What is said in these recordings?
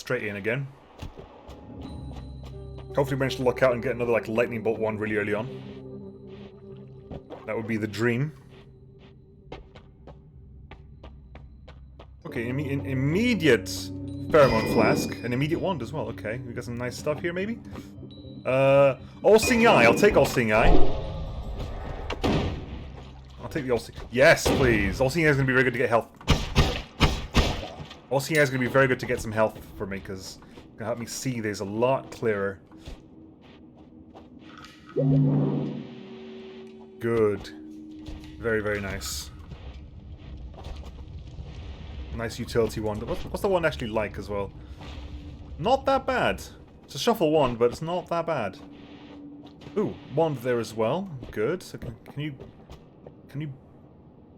straight in again. Hopefully manage to lock out and get another like lightning bolt one really early on. That would be the dream. Okay, immediate pheromone flask. An immediate wand as well. Okay, we got some nice stuff here maybe. All-seeing eye. I'll take all-seeing eye. I'll take the all-seeing... Yes, please. All-seeing eye is going to be very good to get health. All-seeing eye is going to be very good to get some health for me, because it's going to help me see these a lot clearer. Good. Very, very nice. Nice utility wand. What's the one actually like as well? Not that bad. It's a shuffle wand, but it's not that bad. Ooh, wand there as well. Good. So can you...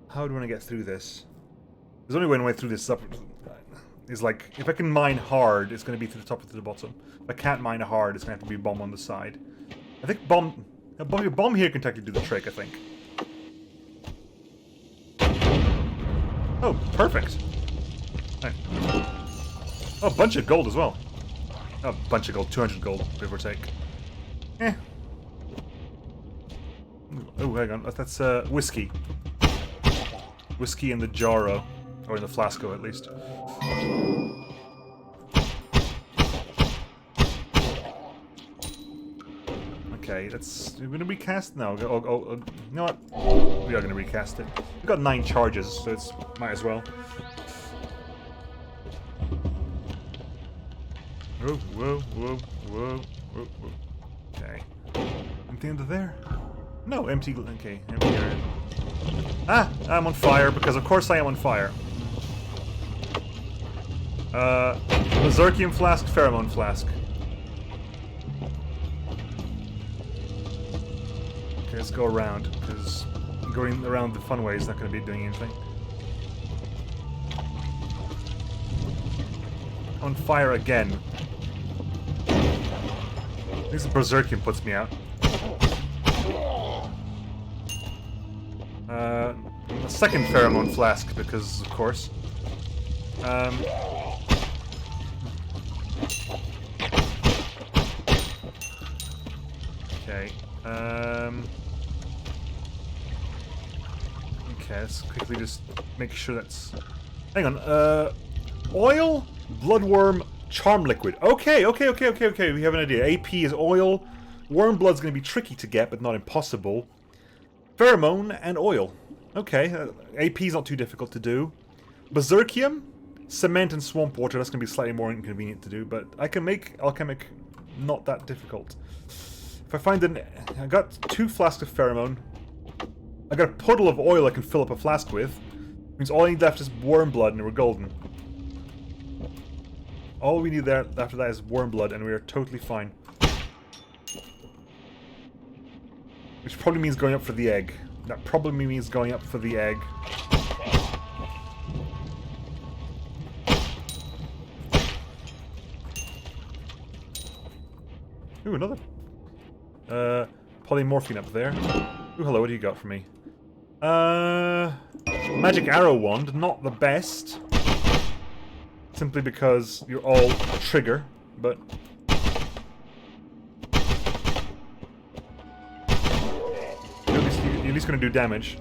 How do I want to get through this? There's only one way through this up. Is like, if I can mine hard, it's going to be to the top or to the bottom. If I can't mine hard, it's going to have to be bomb on the side. I think bomb here can technically do the trick, I think. Oh, perfect. Right. Oh, a bunch of gold as well. Oh, a bunch of gold, 200 gold, give or take. Eh. Oh, hang on, that's whiskey. Whiskey in the jarro. Or in the flasco, at least. Okay, we're gonna recast? No, you know what? We are gonna recast it. We've got 9 charges, so it's... might as well. Whoa, whoa, whoa, whoa, whoa, whoa. Okay. Anything under there? No, empty... Okay, empty area. Ah! I'm on fire, because of course I am on fire. Berserkium flask, pheromone flask. Okay, let's go around, because going around the fun way is not going to be doing anything. On fire again. At least the Berserkium puts me out. A second pheromone flask, because of course. Okay. Okay, let's quickly just make sure that's... Hang on, oil, bloodworm, charm liquid. Okay, we have an idea. AP is oil, worm blood's gonna be tricky to get, but not impossible. Pheromone and oil. Okay, AP is not too difficult to do. Berserkium, cement and swamp water, that's gonna be slightly more inconvenient to do, but I can make alchemic not that difficult. If I find I got 2 flasks of pheromone. I got a puddle of oil I can fill up a flask with. Means all I need left is worm blood and we're golden. All we need there after that is worm blood and we are totally fine. Which probably means going up for the egg. That probably means going up for the egg. Ooh, another polymorphine up there. Ooh, hello, what do you got for me? Magic arrow wand, not the best. Simply because you're all a trigger, but... You're at least gonna do damage.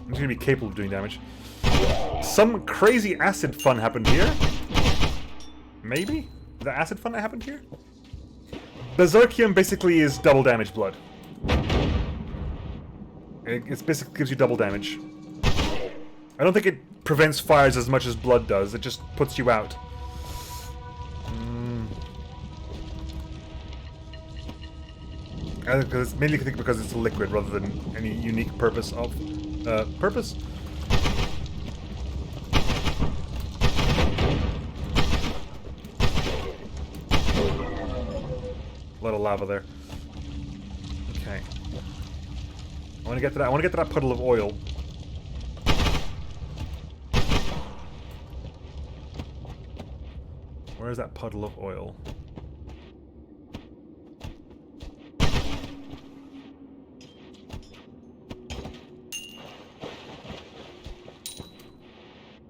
I'm just gonna be capable of doing damage. Some crazy acid fun happened here. Maybe? Is that acid fun that happened here? Berserkium basically is double damage blood. It basically gives you double damage. I don't think it prevents fires as much as blood does, it just puts you out. It's mainly because it's a liquid rather than any unique purpose of... purpose? A lot of lava there. Okay. I want to get to that. I want to get to that puddle of oil. Where is that puddle of oil?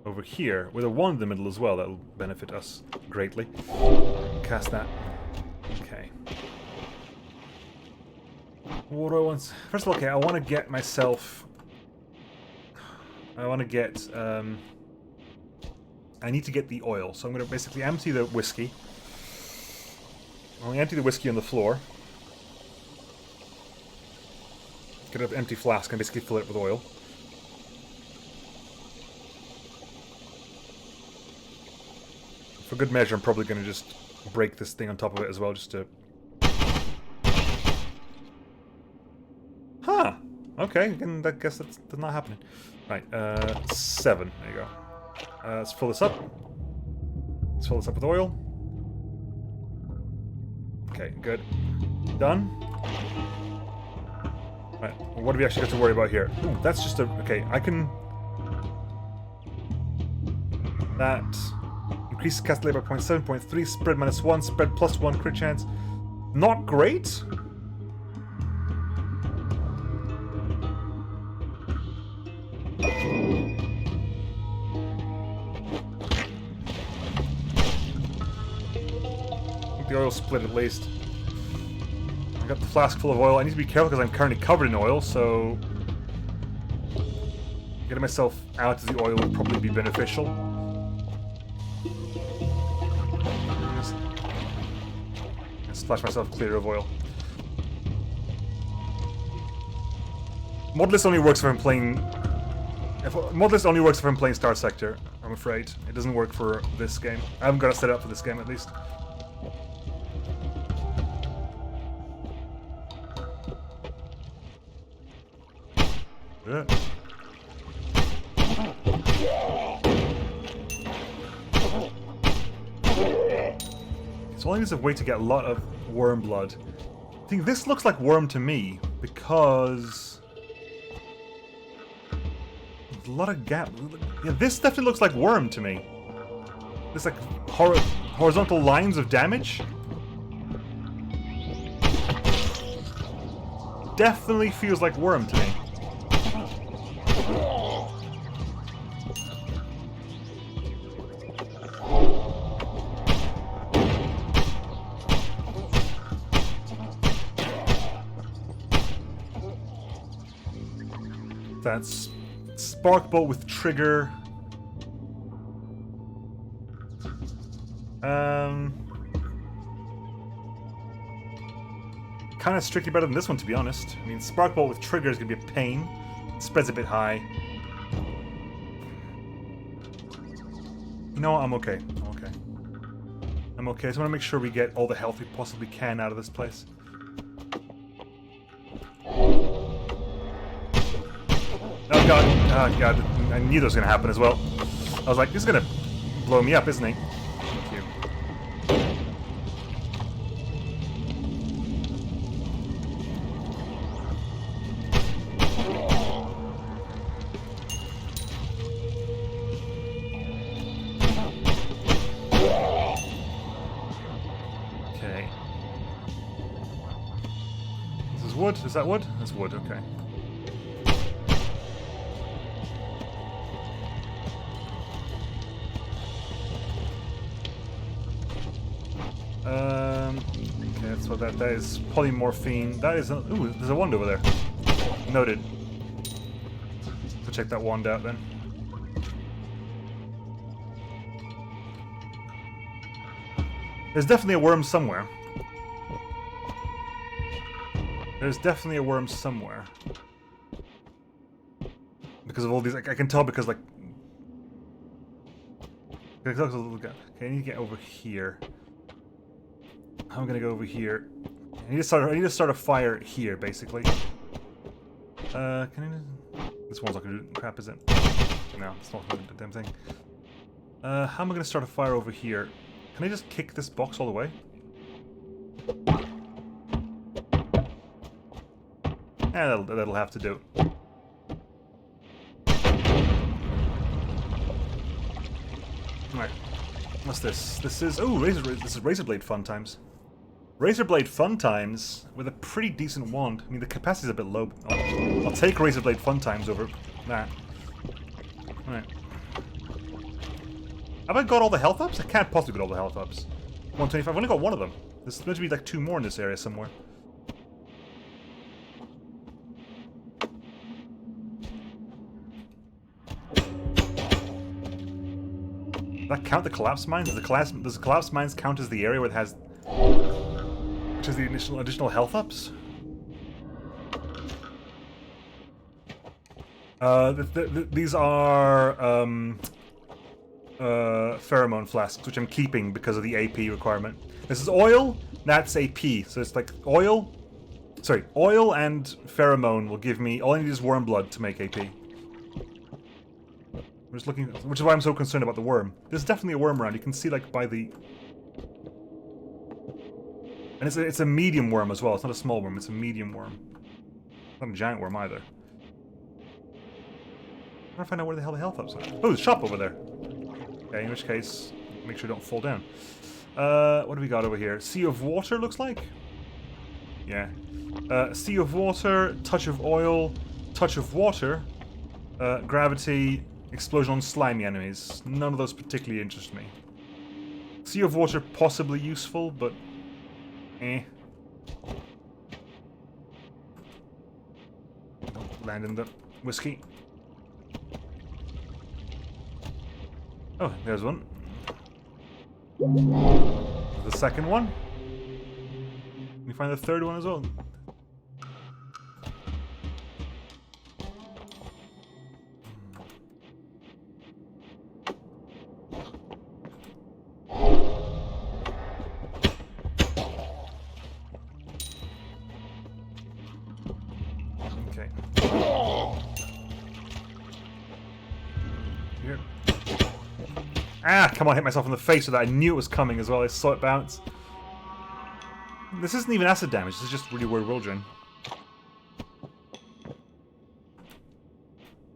over here with a 1 in the middle as well. That'll benefit us greatly. Cast that. Okay. What do I want? First of all, okay, I want to get myself... I want to get... I need to get the oil, so I'm going to basically empty the whiskey. I'm going to empty the whiskey on the floor. Get an empty flask and basically fill it with oil. For good measure, I'm probably going to just break this thing on top of it as well, just to... Huh! Okay, again, I guess that's not happening. Right, 7. There you go. Let's fill this up. Let's fill this up with oil. Okay, good. Done. Right, what do we actually got to worry about here? Ooh, that's just a... Okay, I can... That... Increase cast labor by 0.7, spread -1, spread +1, crit chance. Not great? The oil split at least. I got the flask full of oil. I need to be careful because I'm currently covered in oil, so... Getting myself out of the oil would probably be beneficial. Splash myself clear of oil. Mod list only works if I'm playing... Mod list only works if I'm playing Star Sector, I'm afraid. It doesn't work for this game. I haven't got it set up for this game, at least. Yeah. So only there's a way to get a lot of worm blood. I think this looks like worm to me because there's a lot of gap. Yeah, this definitely looks like worm to me. There's like horizontal lines of damage. Definitely feels like worm to me. That's spark bolt with trigger. Kind of strictly better than this one, to be honest. I mean, spark bolt with trigger is gonna be a pain. It spreads a bit high. You know what? I'm okay. I'm okay. I'm okay. I just want to make sure we get all the health we possibly can out of this place. Oh god, oh god, I knew that was gonna happen as well. I was like, this is gonna blow me up, isn't he? Thank you. Okay. This is wood? Is that wood? That's wood, okay. Okay, that's what that is. Polymorphine. That is... Ooh, there's a wand over there. Noted. So check that wand out then. There's definitely a worm somewhere. There's definitely a worm somewhere. Because of all these... Like, I can tell because, like... Okay, I need to get over here. I'm gonna go over here. I need to start a fire here, basically. Can I... This one's not gonna do crap, is it? No, it's not gonna do the damn thing. How am I gonna start a fire over here? Can I just kick this box all the way? Yeah, that'll have to do. Alright. What's this? This is... Oh, this is Razor Blade Fun Times. Razor Blade Fun Times with a pretty decent wand. I mean, the capacity's a bit low. I'll take Razor Blade Fun Times over that. Alright. Have I got all the health ups? I can't possibly get all the health ups. 125. I've only got one of them. There's meant to be like 2 more in this area somewhere. Does that count the collapse mines? Does the collapse mines count as the area where it has... which is the additional health ups? These are pheromone flasks, which I'm keeping because of the AP requirement. This is oil, that's AP. So it's like oil... Sorry, oil and pheromone will give me... All I need is worm blood to make AP. I'm just looking... Which is why I'm so concerned about the worm. There's definitely a worm around. You can see, like, by the... And it's a medium worm as well. It's not a small worm, it's a medium worm. It's not a giant worm either. I'm trying to find out where the hell the health ups are. Oh, there's a shop over there. Okay, in which case, make sure I don't fall down. What do we got over here? Sea of water, looks like? Yeah. Sea of water, touch of oil, touch of water, gravity, explosion on slimy enemies. None of those particularly interest me. Sea of water, possibly useful, but... eh. Don't land in the whiskey. Oh, there's one. The second one. Can you find the third one as well? Okay. Here. Ah, come on, hit myself in the face with that. I knew it was coming as well. I saw it bounce. This isn't even acid damage. This is just really weird wildering.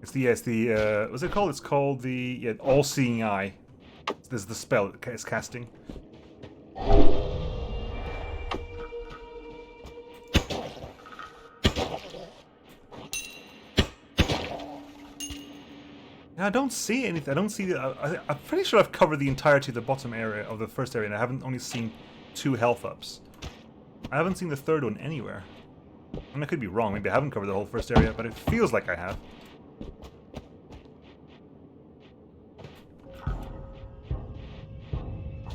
It's the, what's it called? It's called the, yeah, all-seeing eye. This is the spell it's casting. I don't see anything. I don't see the... I'm pretty sure I've covered the entirety of the bottom area of the first area, and I haven't only seen 2 health ups. I haven't seen the third one anywhere. And I could be wrong. Maybe I haven't covered the whole first area, but it feels like I have.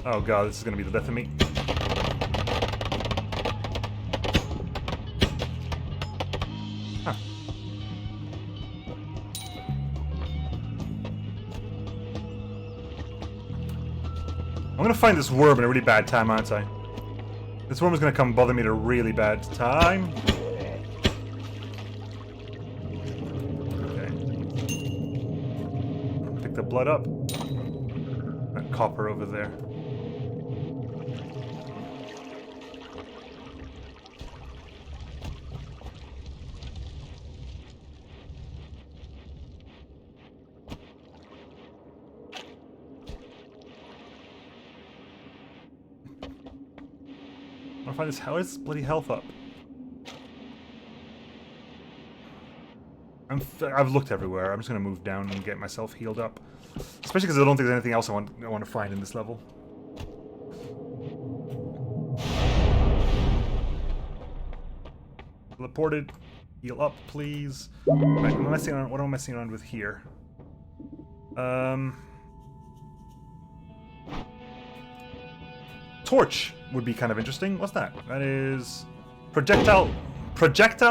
Oh god, this is going to be the death of me. Huh. I'm gonna find this worm in a really bad time, aren't I? This worm is gonna come bother me at a really bad time. Okay. Pick the blood up. That copper over there. I find this. How is this bloody health up? I've looked everywhere. I'm just gonna move down and get myself healed up, especially because I don't think there's anything else I want to find in this level. Teleported. Heal up, please. Right, what am I messing around with here? Torch would be kind of interesting. What's that? That is projectile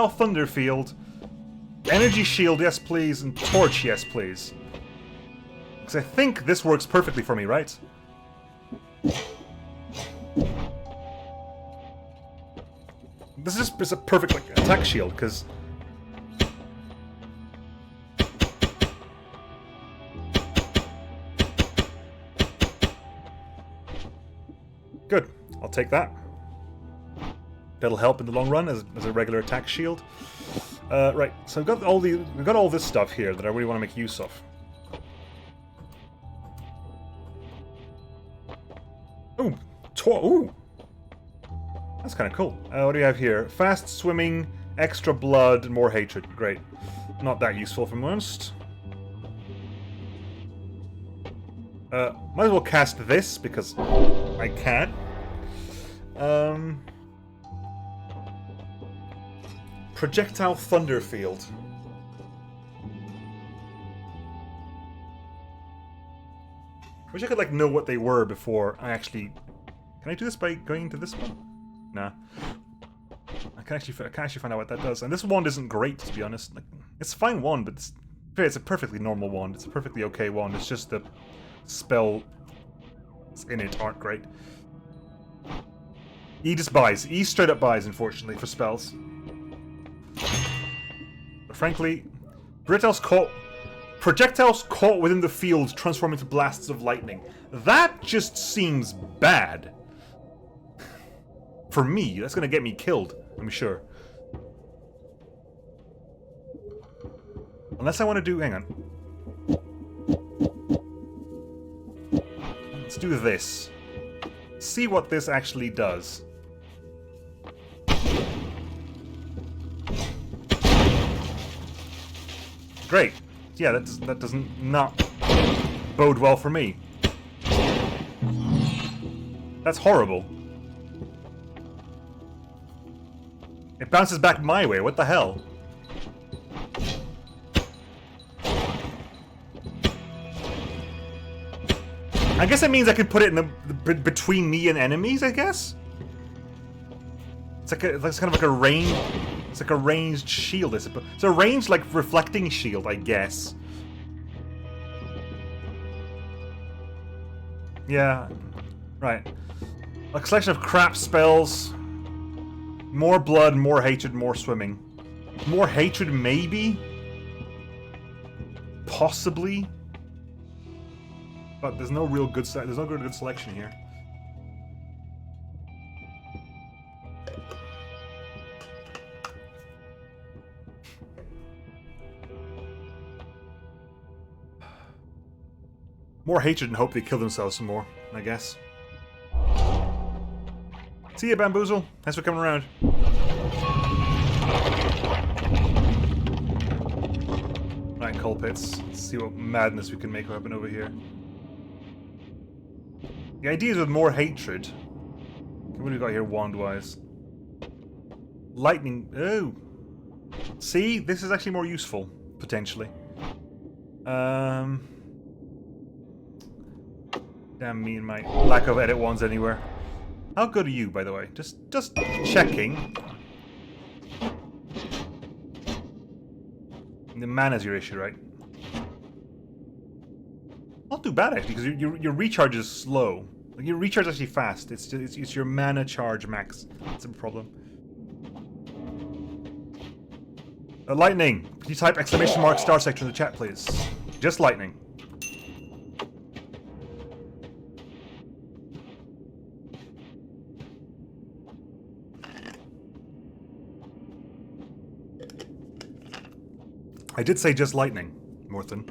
thunder field, energy shield, yes please, and torch, yes please. Because I think this works perfectly for me, right? This is just a perfect like attack shield because. Good. I'll take that. That'll help in the long run as a regular attack shield. Right. So we've got all this stuff here that I really want to make use of. Ooh, ooh. That's kind of cool. What do we have here? Fast swimming, extra blood, and more hatred. Great. Not that useful for most. Might as well cast this, because I can. Projectile Thunder Field. Wish I could, like, know what they were before I actually... Can I do this by going into this one? Nah. I can actually find out what that does. And this wand isn't great, to be honest. Like, it's a fine wand, but it's a perfectly normal wand. It's a perfectly okay wand. It's just the spell in it aren't great. E just buys. E straight up buys, unfortunately, for spells. But frankly, projectiles caught within the field transform into blasts of lightning. That just seems bad. For me, that's gonna get me killed, I'm sure. Unless I want to do... Hang on. Let's do this. See what this actually does. Great. Yeah, that doesn't not bode well for me. That's horrible. It bounces back my way. What the hell? I guess that means I could put it in the between me and enemies, I guess? It's like it's kind of like a range. It's like a ranged shield, I suppose. It's a ranged, like, reflecting shield, I guess. Yeah. Right. A collection of crap spells. More blood, more hatred, more swimming. More hatred, maybe? Possibly? But there's no real good selection here. More hatred and hope they kill themselves some more, I guess. See ya, Bamboozle. Thanks for coming around. Right, coal pits. Let's see what madness we can make happen over here. The idea is with more hatred. What do we got here, wand-wise? Lightning. Oh! See? This is actually more useful, potentially. Damn me and my lack of edit wands anywhere. How good are you, by the way? Just checking. The mana's your issue, right? Not too bad, actually, because your recharge is slow. Like, your recharge is actually fast. It's your mana charge max. That's a problem. Lightning! Can you type !! star section in the chat, please? Just lightning. I did say just lightning, Morton.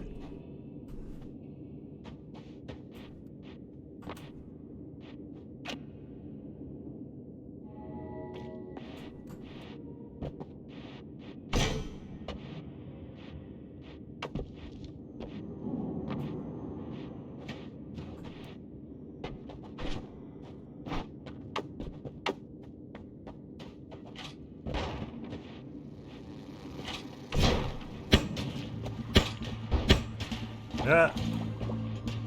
Yeah.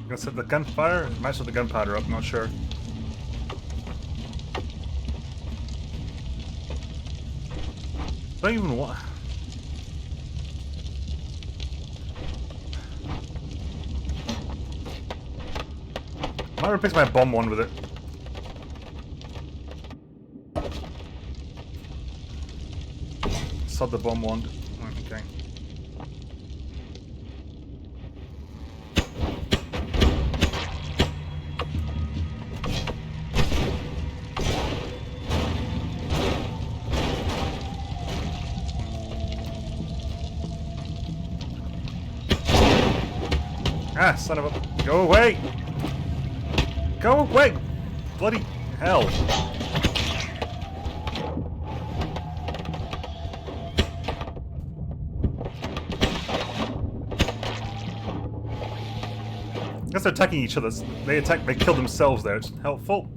Gonna set the gunfire? Might set the gunpowder up, not sure. Don't even want. Might replace my bomb one with it. Sod the bomb wand. Okay. Ah, son of a... Go away! Go away! Bloody hell. guess they're attacking each other. They kill themselves there. It's helpful.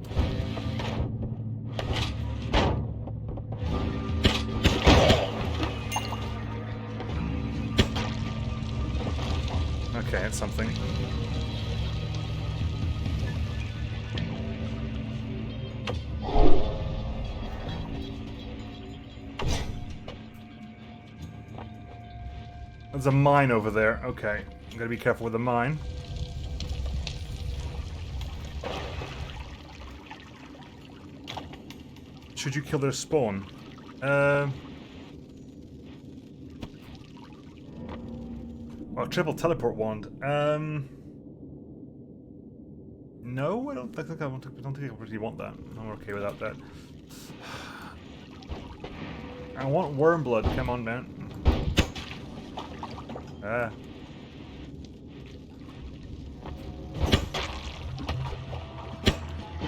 Okay, that's something. There's a mine over there. Okay. I'm gonna be careful with the mine. Should you kill their spawn? Oh, triple teleport wand. No, I don't think I really want that. I'm okay without that. I want worm blood. Come on, man.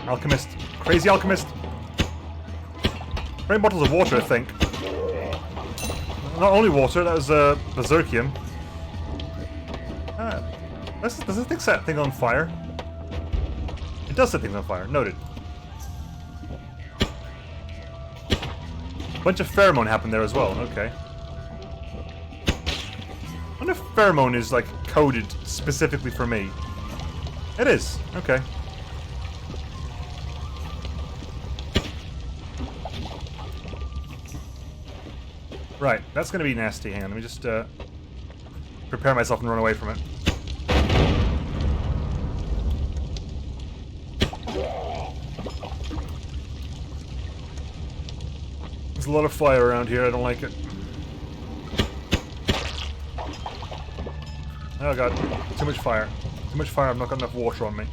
Alchemist. Crazy alchemist. Rain bottles of water, I think. Not only water, that was berserkium. Does this thing set things on fire? It does set things on fire. Noted. Bunch of pheromone happened there as well. Okay. I wonder if pheromone is like coded specifically for me. It is. Okay. Right, that's gonna be nasty. Hang on, let me just prepare myself and run away from it. There's a lot of fire around here, I don't like it. Oh god, too much fire. Too much fire, I've not got enough water on me.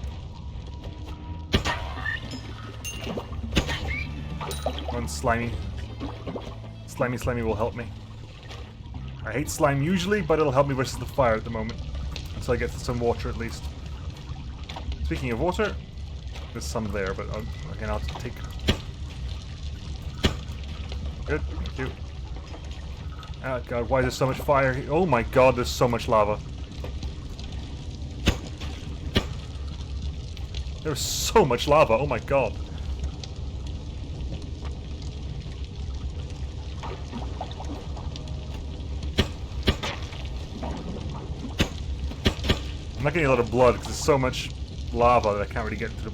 One slimy. Slimy will help me. I hate slime usually, but it'll help me versus the fire at the moment. Until I get some water at least. Speaking of water, there's some there, but again, I'll take... Good, thank you. Oh god, why is there so much fire here? Oh my god, there's so much lava. There's so much lava, oh my god. I'm not getting a lot of blood because there's so much lava that I can't really get to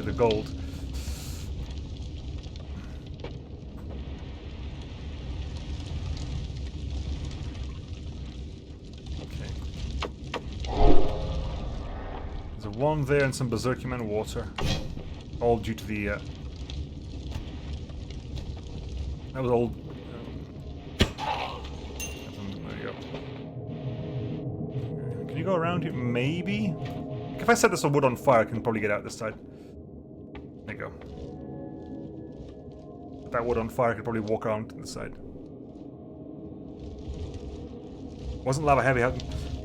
the gold. Okay. There's a one there and some berserkium and water, all due to the. That was old. Can you go around here? Maybe? If I set this wood on fire, I can probably get out this side. There you go. Put that wood on fire, I could probably walk around to the side. Wasn't lava heavy?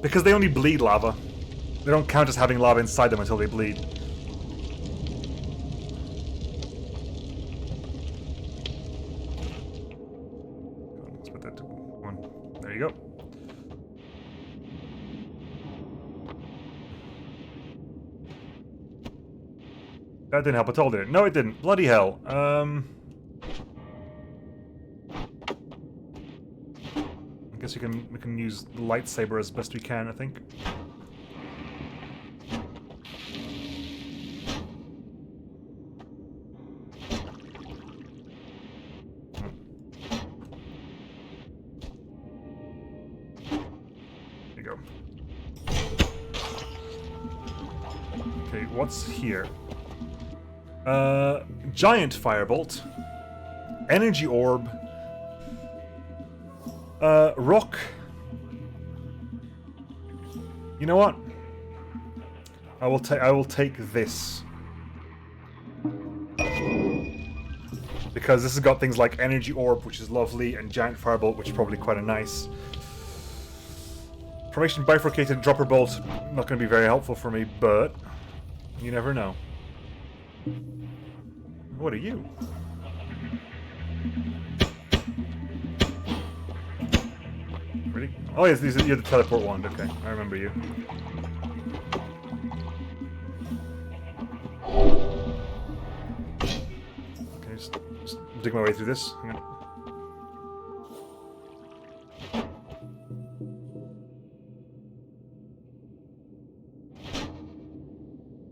Because they only bleed lava. They don't count as having lava inside them until they bleed. Let's put that to one. There you go. That didn't help at all, did it? No, it didn't. Bloody hell. I guess we can use the lightsaber as best we can, I think. There you go. Okay, what's here? Giant firebolt, energy orb, rock. You know what? I will take this because this has got things like energy orb, which is lovely, and giant firebolt, which is probably quite a nice. Formation bifurcated dropper bolt, not going to be very helpful for me, but you never know. What are you? Ready? Oh yes, you're the teleport wand. Okay, I remember you. just dig my way through this. Hang on.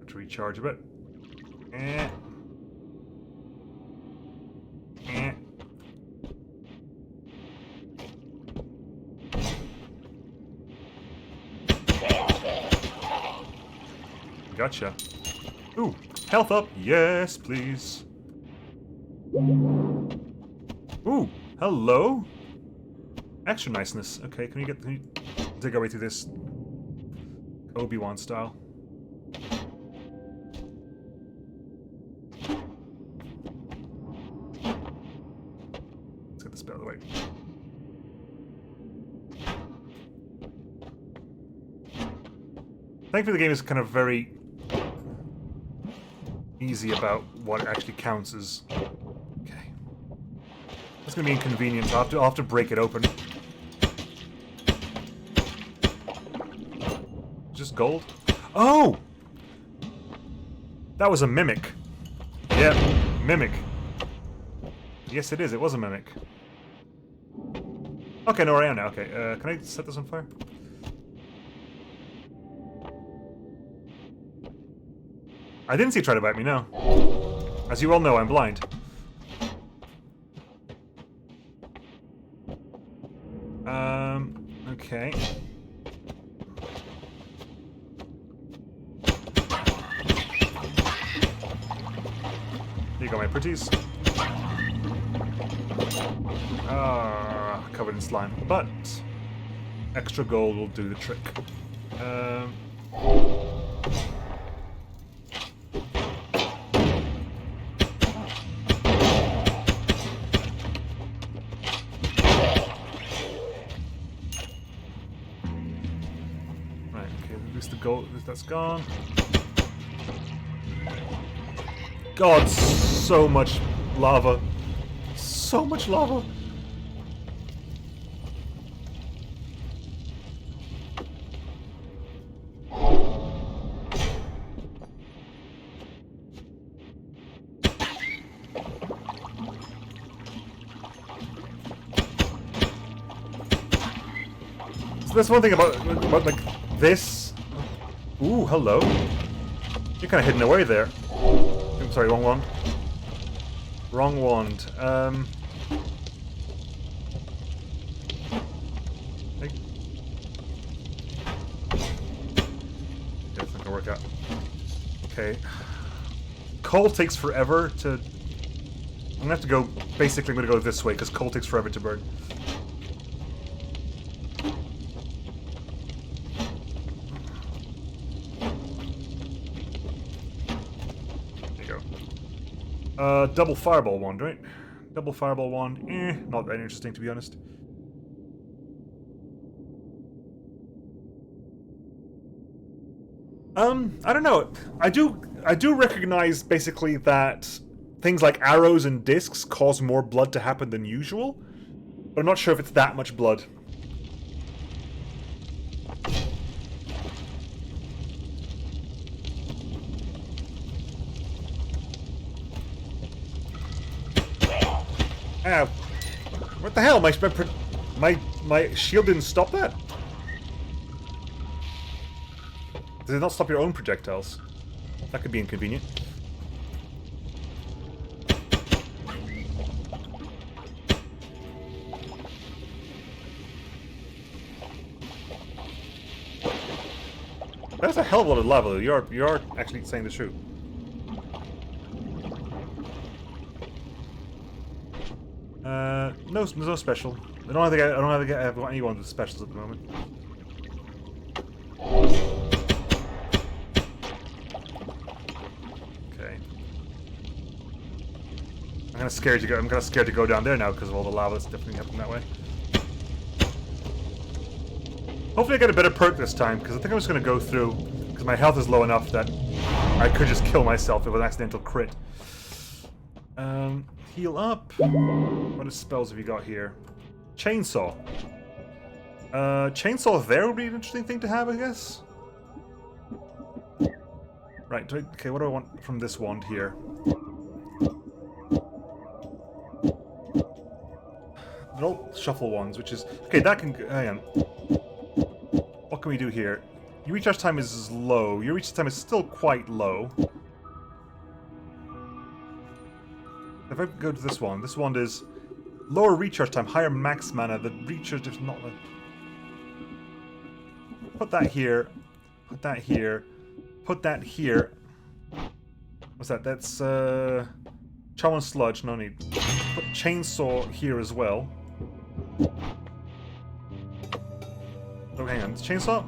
Let's recharge a bit. Eh. Eh. Gotcha. Ooh, health up. Yes, please. Ooh, hello. Extra niceness. Okay, can you dig our way through this Obi-Wan style? Let's get this bit out of the way. Thankfully, the game is kind of very easy about what actually counts as. Okay, that's gonna be inconvenient. I'll have to break it open. Just gold. Oh, that was a mimic. Yeah, mimic. Yes, it is. It was a mimic. Okay, no, I am now. Okay, can I set this on fire? I didn't see it try to bite me, no. As you all know, I'm blind. Okay. Here you go, my pretties. Covered in slime. But extra gold will do the trick. That's gone. God, so much lava. So much lava. So that's one thing about like this. Ooh, hello. You're kind of hidden away there. I'm sorry, wrong wand. Wrong wand. Hey. That's not gonna work out. Okay. Coal takes forever to. I'm gonna have to go. Basically, I'm gonna go this way because coal takes forever to burn. Double fireball wand, right? Double fireball wand, not very interesting to be honest. I don't know. I do recognize basically that things like arrows and discs cause more blood to happen than usual, but I'm not sure if it's that much blood. Ow. What the hell? My shield didn't stop that? Does it not stop your own projectiles? That could be inconvenient. That's a hell of a lot of lava. You are actually saying the truth. No special. I don't think I've got anyone with specials at the moment. Okay. I'm kind of scared to go down there now because of all the lava that's definitely happening that way. Hopefully I get a better perk this time because I think I'm just going to go through because my health is low enough that I could just kill myself with an accidental crit. Heal up. What spells have you got here? Chainsaw. Chainsaw there would be an interesting thing to have, I guess. Right, okay, what do I want from this wand here? shuffle ones, which is... Okay, that can... Hang on. What can we do here? Your recharge time is low. Your recharge time is still quite low. If I go to this one is lower recharge time, higher max mana. The recharge is not... Put that here. Put that here. Put that here. What's that? That's, Charm and Sludge, no need. Put Chainsaw here as well. Oh, hang on. Chainsaw?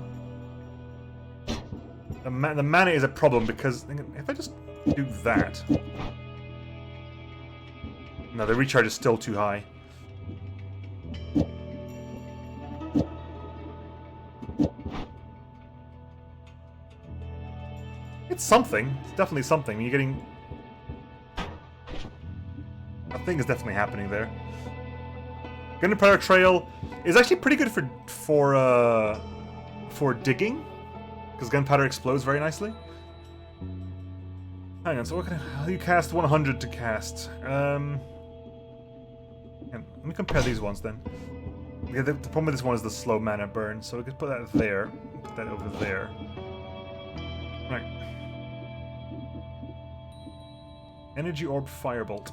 The mana is a problem because... If I just do that... No, the recharge is still too high. It's something. It's definitely something. You're getting... A thing is definitely happening there. Gunpowder Trail is actually pretty good for digging, because gunpowder explodes very nicely. Hang on, so what can you cast 100 to cast? And let me compare these ones then. Yeah, the problem with this one is the slow mana burn, so we could put that there, put that over there. Right. Energy Orb Firebolt.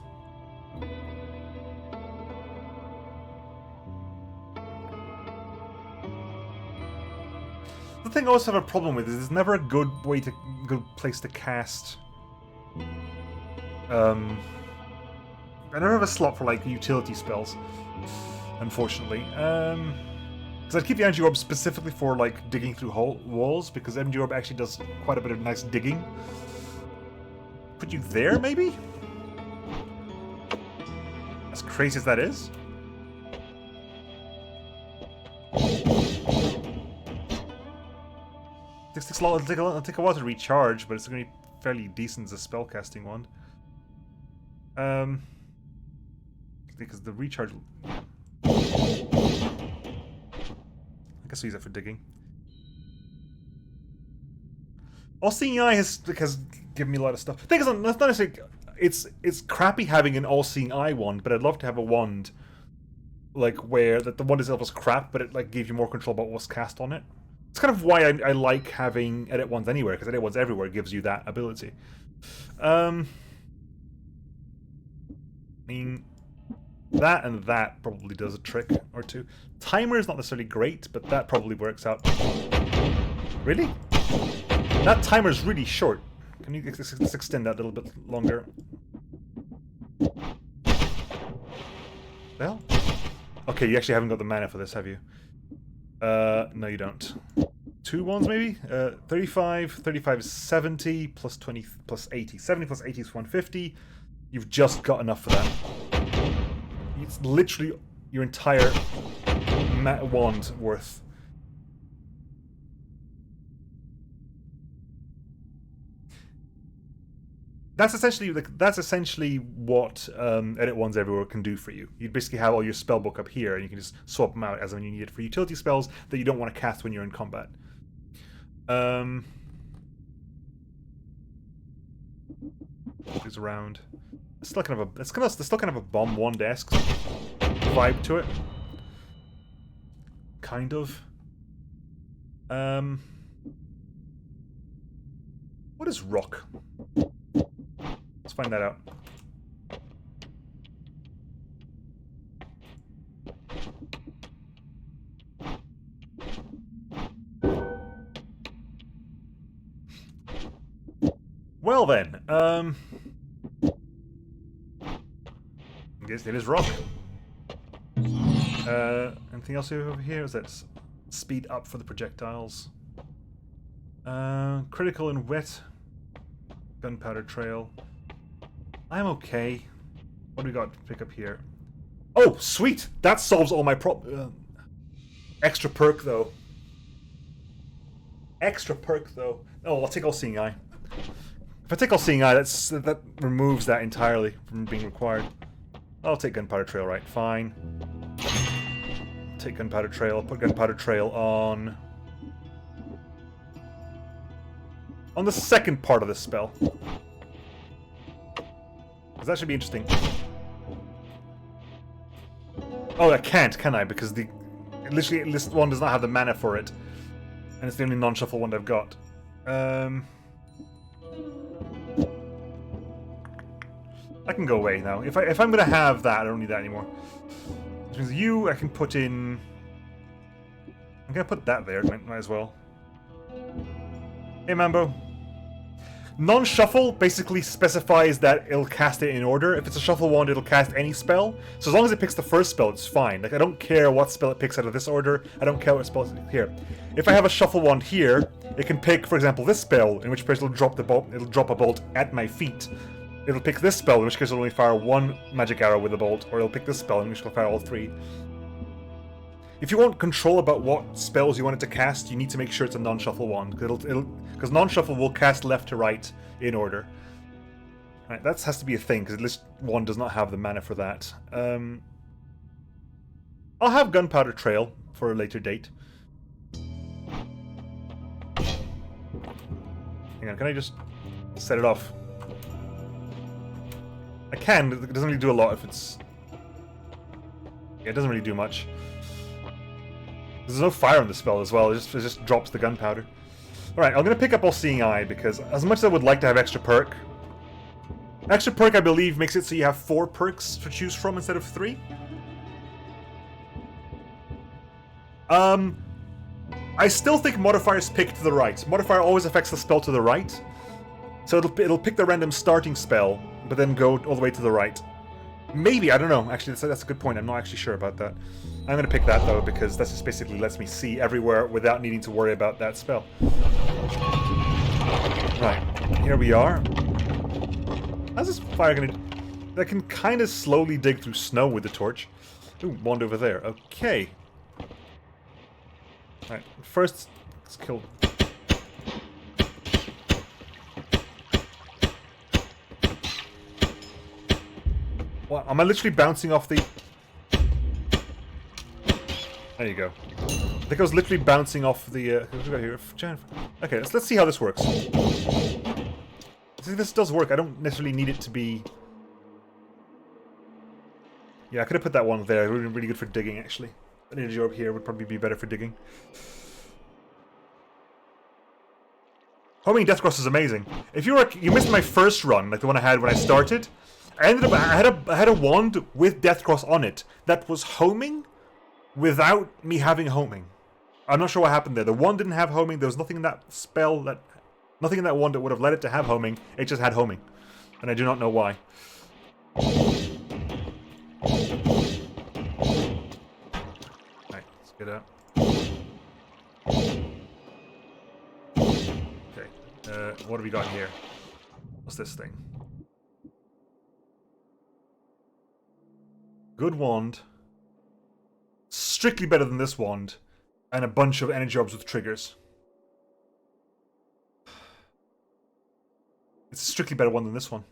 The thing I also have a problem with is there's never a good place to cast. I never have a slot for like utility spells, unfortunately. Because I'd keep the Energy Orb specifically for like digging through walls, because Energy Orb actually does quite a bit of nice digging. Put you there, maybe? As crazy as that is. It'll take a while to recharge, but it's going to be fairly decent as a spellcasting one. Because the recharge... I guess I'll use that for digging. All-Seeing Eye has given me a lot of stuff. The thing is, it's not necessarily... It's crappy having an All-Seeing Eye wand, but I'd love to have a wand like where the wand itself was crap, but it like gave you more control about what's cast on it. It's kind of why I like having edit wands anywhere, because edit wands everywhere gives you that ability. I mean, that and that probably does a trick or two. Timer is not necessarily great, but that probably works out. Really? That timer is really short. Can you let's extend that a little bit longer? Well, okay, you actually haven't got the mana for this, have you? No, you don't. 2 wands, maybe? 35, 35 is 70, plus 20, plus 80. 70 plus 80 is 150. You've just got enough for that. It's literally your entire wand worth. That's essentially what edit wands everywhere can do for you. You basically have all your spellbook up here, and you can just swap them out as when you need it for utility spells that you don't want to cast when you're in combat. Goes around. It's still kind of a bomb wand-esque vibe to it. Kind of. What is rock? Let's find that out. Well then, I guess it is rock. Anything else over here? Is that speed up for the projectiles? Critical and wet. Gunpowder Trail. I'm okay. What do we got to pick up here? Oh, sweet! That solves all my extra perk, though. Extra perk, though. Oh, I'll take All-Seeing Eye. If I take All-Seeing Eye, that removes that entirely from being required. I'll take Gunpowder Trail, right? Fine. Take Gunpowder Trail. I'll put Gunpowder Trail on the second part of this spell. Because that should be interesting. Oh, I can't, can I? Because literally list one does not have the mana for it, and it's the only non-shuffle one I've got. I can go away now. If I'm gonna have that, I don't need that anymore. Which means you, I can put in. I'm gonna put that there. Might as well. Hey, Mambo. Non-shuffle basically specifies that it'll cast it in order. If it's a shuffle wand, it'll cast any spell. So as long as it picks the first spell, it's fine. Like, I don't care what spell it picks out of this order. I don't care what spell it's here. If I have a shuffle wand here, it can pick, for example, this spell, in which case it'll drop the bolt. It'll drop a bolt at my feet. It'll pick this spell, in which case it'll only fire one magic arrow with a bolt, or it'll pick this spell, in which it'll fire all three. If you want control about what spells you want it to cast, you need to make sure it's a non-shuffle wand, because non-shuffle will cast left to right in order. Right, that has to be a thing, because list one does not have the mana for that. I'll have Gunpowder Trail for a later date. Hang on, can I just set it off? I can, it doesn't really do a lot if it's... Yeah, it doesn't really do much. There's no fire on the spell as well, it just drops the gunpowder. Alright, I'm gonna pick up All-Seeing Eye, because as much as I would like to have extra perk, I believe, makes it so you have 4 perks to choose from instead of 3. I still think modifiers pick to the right. Modifier always affects the spell to the right. So it'll pick the random starting spell, but then go all the way to the right. Maybe, I don't know. Actually, that's a good point. I'm not actually sure about that. I'm going to pick that, though, because that just basically lets me see everywhere without needing to worry about that spell. Right, here we are. How's this fire going to... I can kind of slowly dig through snow with the torch. Ooh, wand over there. Okay. Right, first, let's kill... What? Am I literally bouncing off the... There you go. I think I was literally bouncing off the... What do we got here? Okay, let's see how this works. See, this does work. I don't necessarily need it to be... Yeah, I could have put that one there. It would have been really good for digging, actually. An energy orb here would probably be better for digging. Homing Deathcross is amazing. If you missed my first run, like the one I had when I started, I had a wand with Deathcross on it that was homing without me having homing. I'm not sure what happened there. The wand didn't have homing. There was nothing in that spell nothing in that wand that would have led it to have homing. It just had homing, and I do not know why. Right, let's get out. Okay, what have we got here? What's this thing? Good wand. Strictly better than this wand. And a bunch of energy orbs with triggers. It's a strictly better one than this one.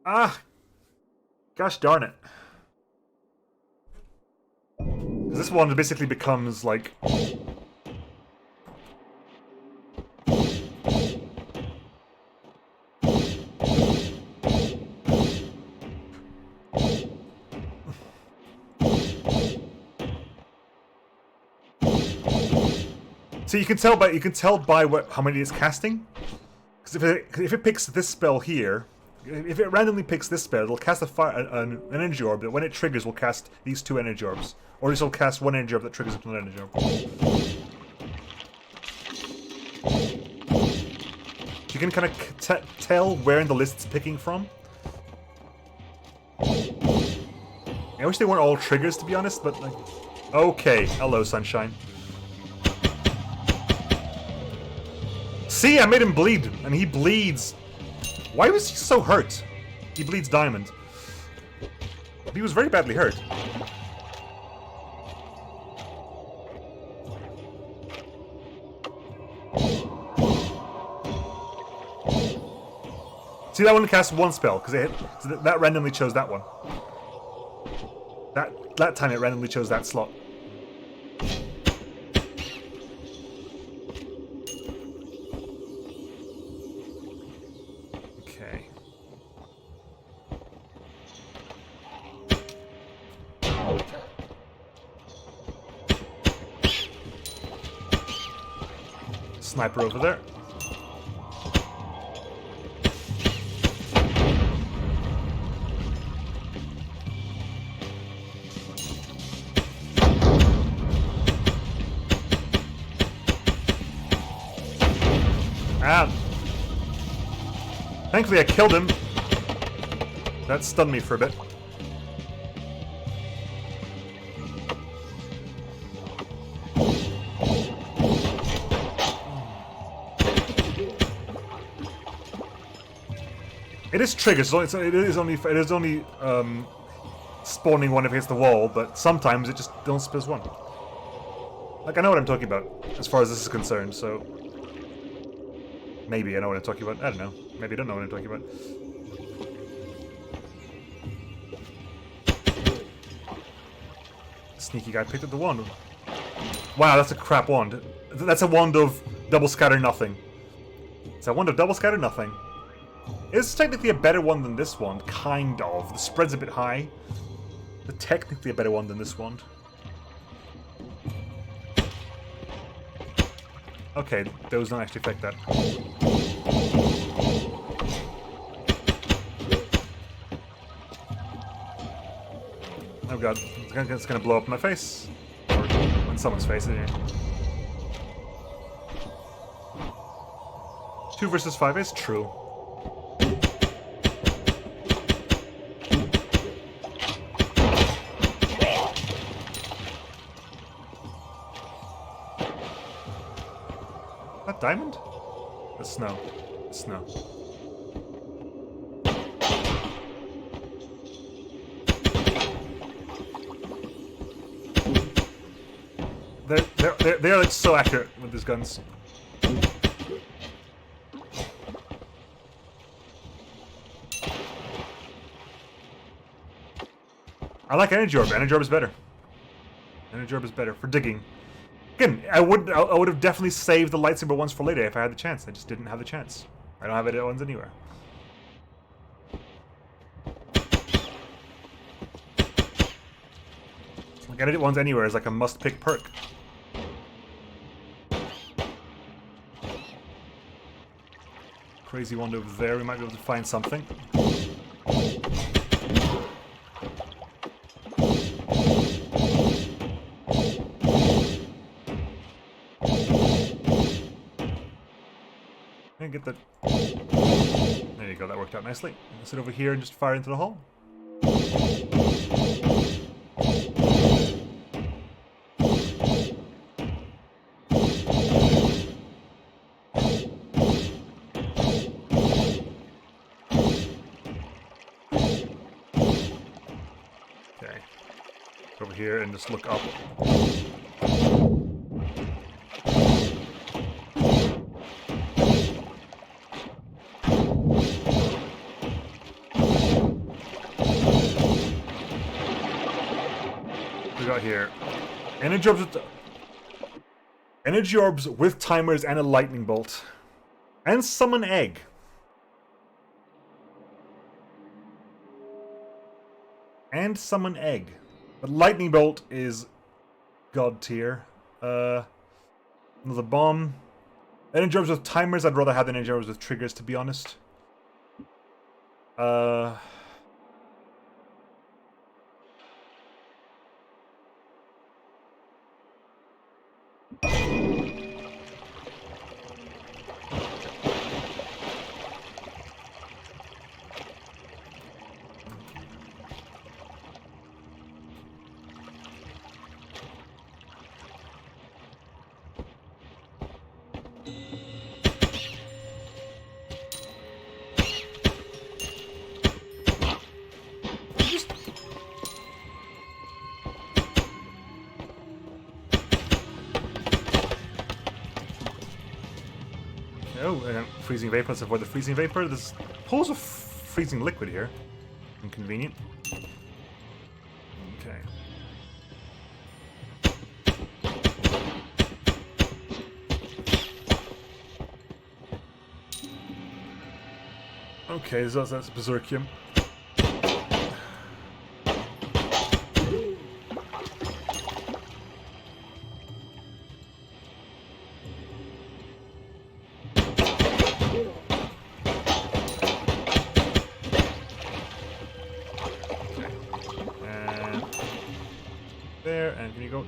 Ah! Gosh darn it. This one basically becomes like... So you can tell by how many it's casting, because if it picks this spell here, if it randomly picks this spell, it'll cast an energy orb that when it triggers will cast these 2 energy orbs, or it'll cast 1 energy orb that triggers another energy orb. You can kind of tell where in the list it's picking from. I wish they weren't all triggers, to be honest, but like, okay, hello sunshine. See, I made him bleed, and he bleeds. Why was he so hurt? He bleeds diamond. He was very badly hurt. See, that one casts 1 spell, because that randomly chose that one. That time it randomly chose that slot. Sniper over there. Ah! Thankfully I killed him. That stunned me for a bit. It is triggered, so it is only spawning one if it hits the wall, but sometimes it just don't spawns one. Like, I know what I'm talking about, as far as this is concerned, so... Maybe I know what I'm talking about. I don't know. Maybe I don't know what I'm talking about. Sneaky guy picked up the wand. Wow, that's a crap wand. That's a wand of double scatter nothing. It's a wand of double scatter nothing. It's technically a better one than this wand, kind of. The spread's a bit high. But technically a better one than this wand. Okay, those don't actually affect that. Oh god, it's gonna blow up in my face. Or on someone's face, anyway. 2 versus 5 is true. That diamond? The snow. The snow. They're like so accurate with these guns. I like energy orb. Energy orb is better. Energy orb is better for digging. Again, I would have definitely saved the lightsaber ones for later if I had the chance. I just didn't have the chance. I don't have edit ones anywhere. Like, edit ones anywhere is like a must-pick perk. Crazy one over there. We might be able to find something. Get that. There you go, that worked out nicely. I'll sit over here and just fire into the hole. Okay. Over here and just look up. Here. Energy orbs with timers and a lightning bolt. And summon egg. And summon egg. But lightning bolt is god tier. Another bomb. Energy orbs with timers, I'd rather have than energy orbs with triggers, to be honest. Oh, and freezing vapor. Let's avoid the freezing vapor. There's pools of freezing liquid here. Inconvenient. Okay. Okay, so that's Berserkium.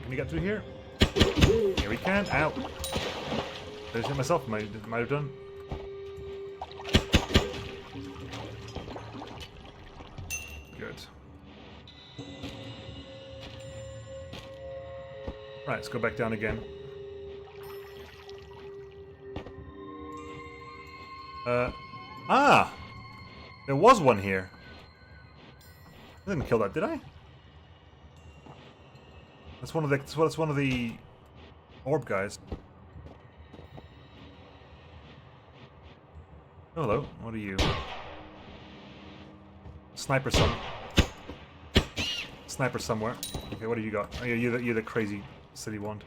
Can you get through here? Here we can. Ow. Did I hit myself? Might have done. Good. Right, let's go back down again. There was one here. I didn't kill that, did I? That's one of the orb guys. Hello, what are you? Sniper somewhere. Okay, what do you got? Oh yeah, you're the crazy city wand.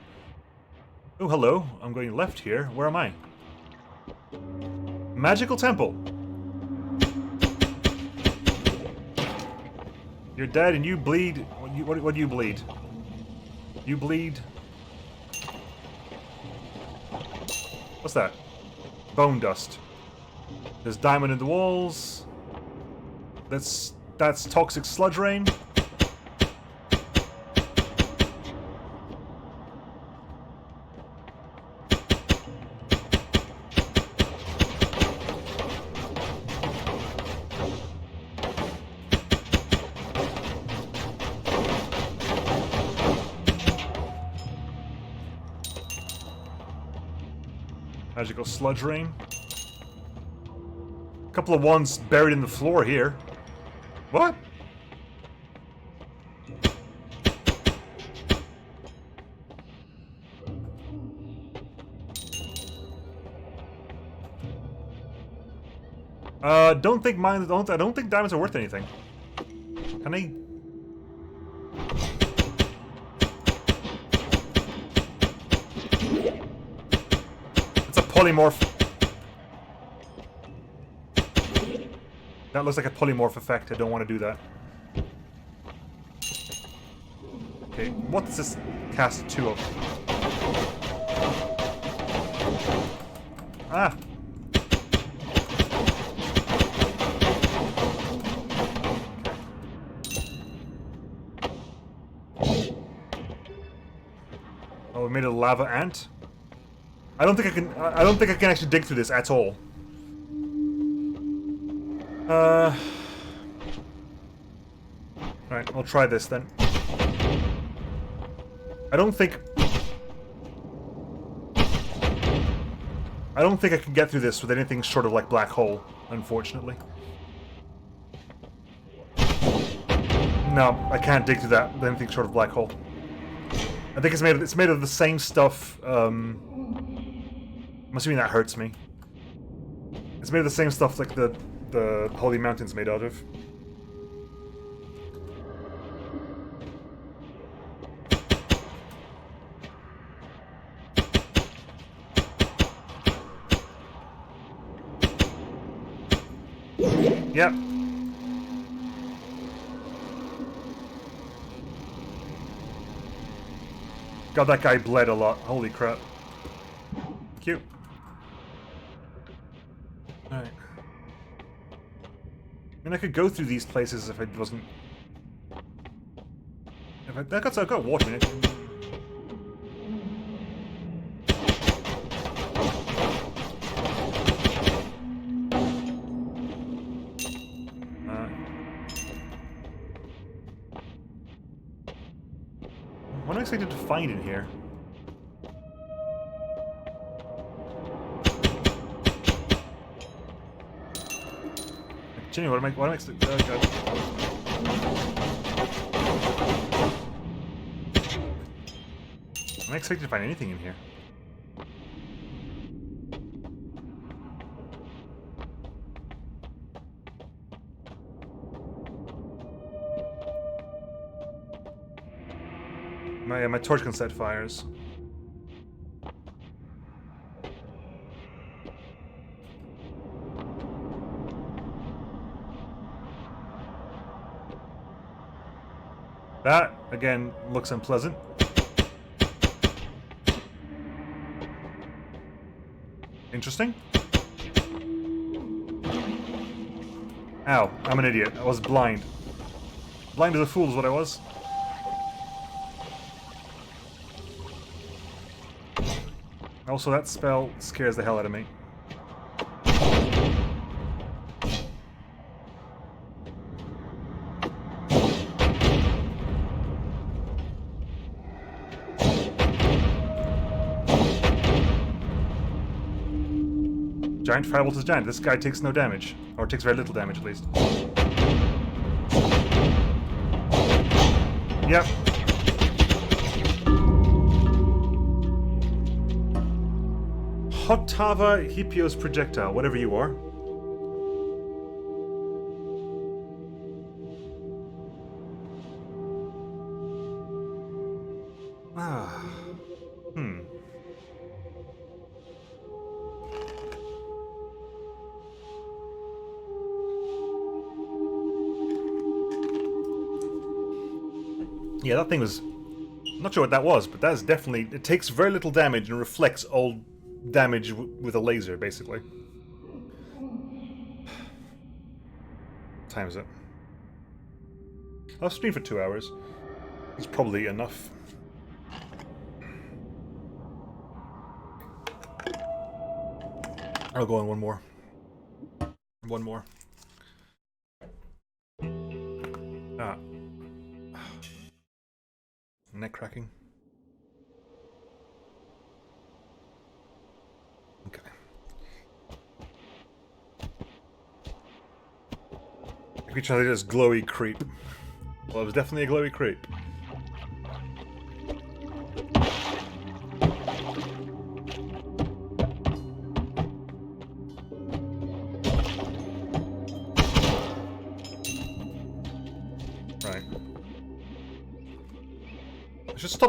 Oh, hello. I'm going left here. Where am I? Magical temple. You're dead and you bleed. What do you bleed? You bleed. What's that? Bone dust. There's diamond in the walls. That's toxic sludge rain. Magical sludge rain. A couple of ones buried in the floor here. What? Don't think mine. I don't think diamonds are worth anything. Can I? It's a polymorph. That looks like a polymorph effect. I don't want to do that. Okay, what does this cast 2 of? Ah! Oh, we made a lava ant? I don't think I can actually dig through this at all. Right, I'll try this then. I don't think I can get through this with anything short of like black hole, unfortunately. No, I can't dig through that with anything short of black hole. I think it's made of the same stuff. I'm assuming that hurts me. It's made of the same stuff like the Holy Mountain's made out of. Yep. God, that guy bled a lot. Holy crap. Cute. Alright. I mean, I could go through these places if I wasn't... I've got water in it. What am I expected to find in here? Jenny, what am I expecting? Oh, God. Am I expected to find anything in here? My torch can set fires. That, again, looks unpleasant. Interesting. Ow, I'm an idiot. I was blind. Blind as a fool is what I was. Also, that spell scares the hell out of me. Giant firebolt is giant. This guy takes no damage. Or takes very little damage, at least. Yep. Hotava Hippios projectile, whatever you are. Yeah, that thing was... I'm not sure what that was, but that is definitely... It takes very little damage and reflects all damage with a laser, basically. What time is it? I'll stream for 2 hours. It's probably enough. I'll go on one more. One more. Ah. Neck cracking. Okay. I could try this glowy creep. Well, it was definitely a glowy creep.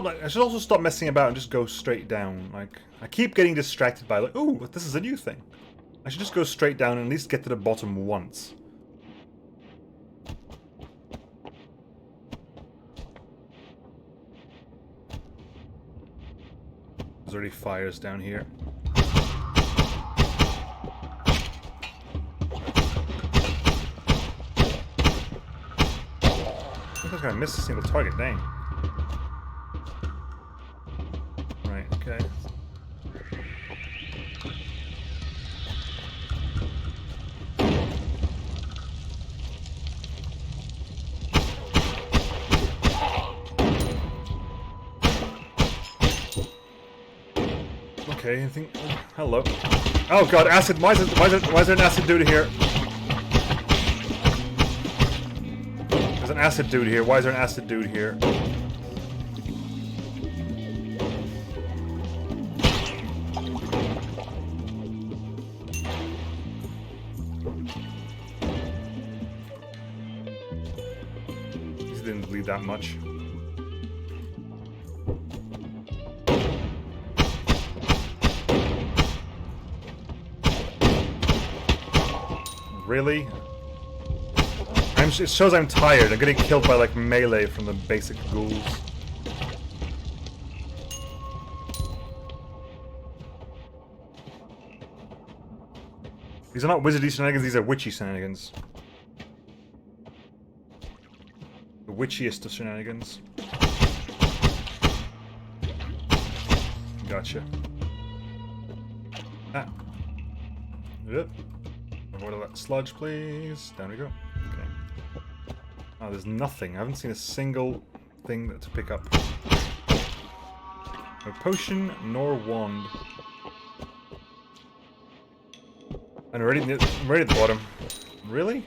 I should also stop messing about and just go straight down. Like, I keep getting distracted by like, ooh, this is a new thing. I should just go straight down and at least get to the bottom once. There's already fires down here. I think I was gonna miss a single target, dang. Okay. Okay, anything? Oh, hello. Oh god, acid! Why is there an acid dude here? There's an acid dude here. Why is there an acid dude here? Didn't bleed that much. Really? It shows I'm tired. I'm getting killed by like melee from the basic ghouls. These are not wizardy shenanigans, these are witchy shenanigans. The witchiest of shenanigans. Gotcha. Ah. Yep. Avoid all that sludge, please. Down we go. Okay. Oh, there's nothing. I haven't seen a single thing to pick up. No potion, nor wand. And I'm right at the bottom. Really?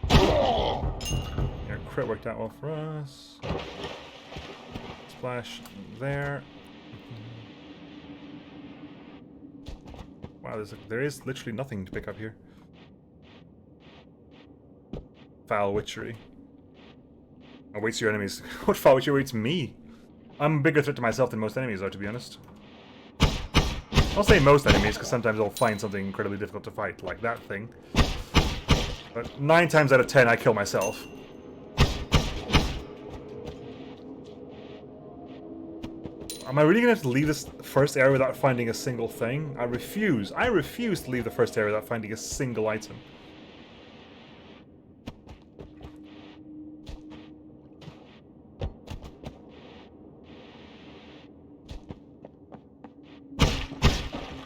Yeah, crit worked out well for us. Splash there. Wow, there is literally nothing to pick up here. Foul witchery. Awaits your enemies. What foul witchery awaits me? I'm a bigger threat to myself than most enemies are, to be honest. I'll say most enemies, because sometimes I'll find something incredibly difficult to fight, like that thing. But 9 times out of 10, I kill myself. Am I really going to have to leave this first area without finding a single thing? I refuse. I refuse to leave the first area without finding a single item.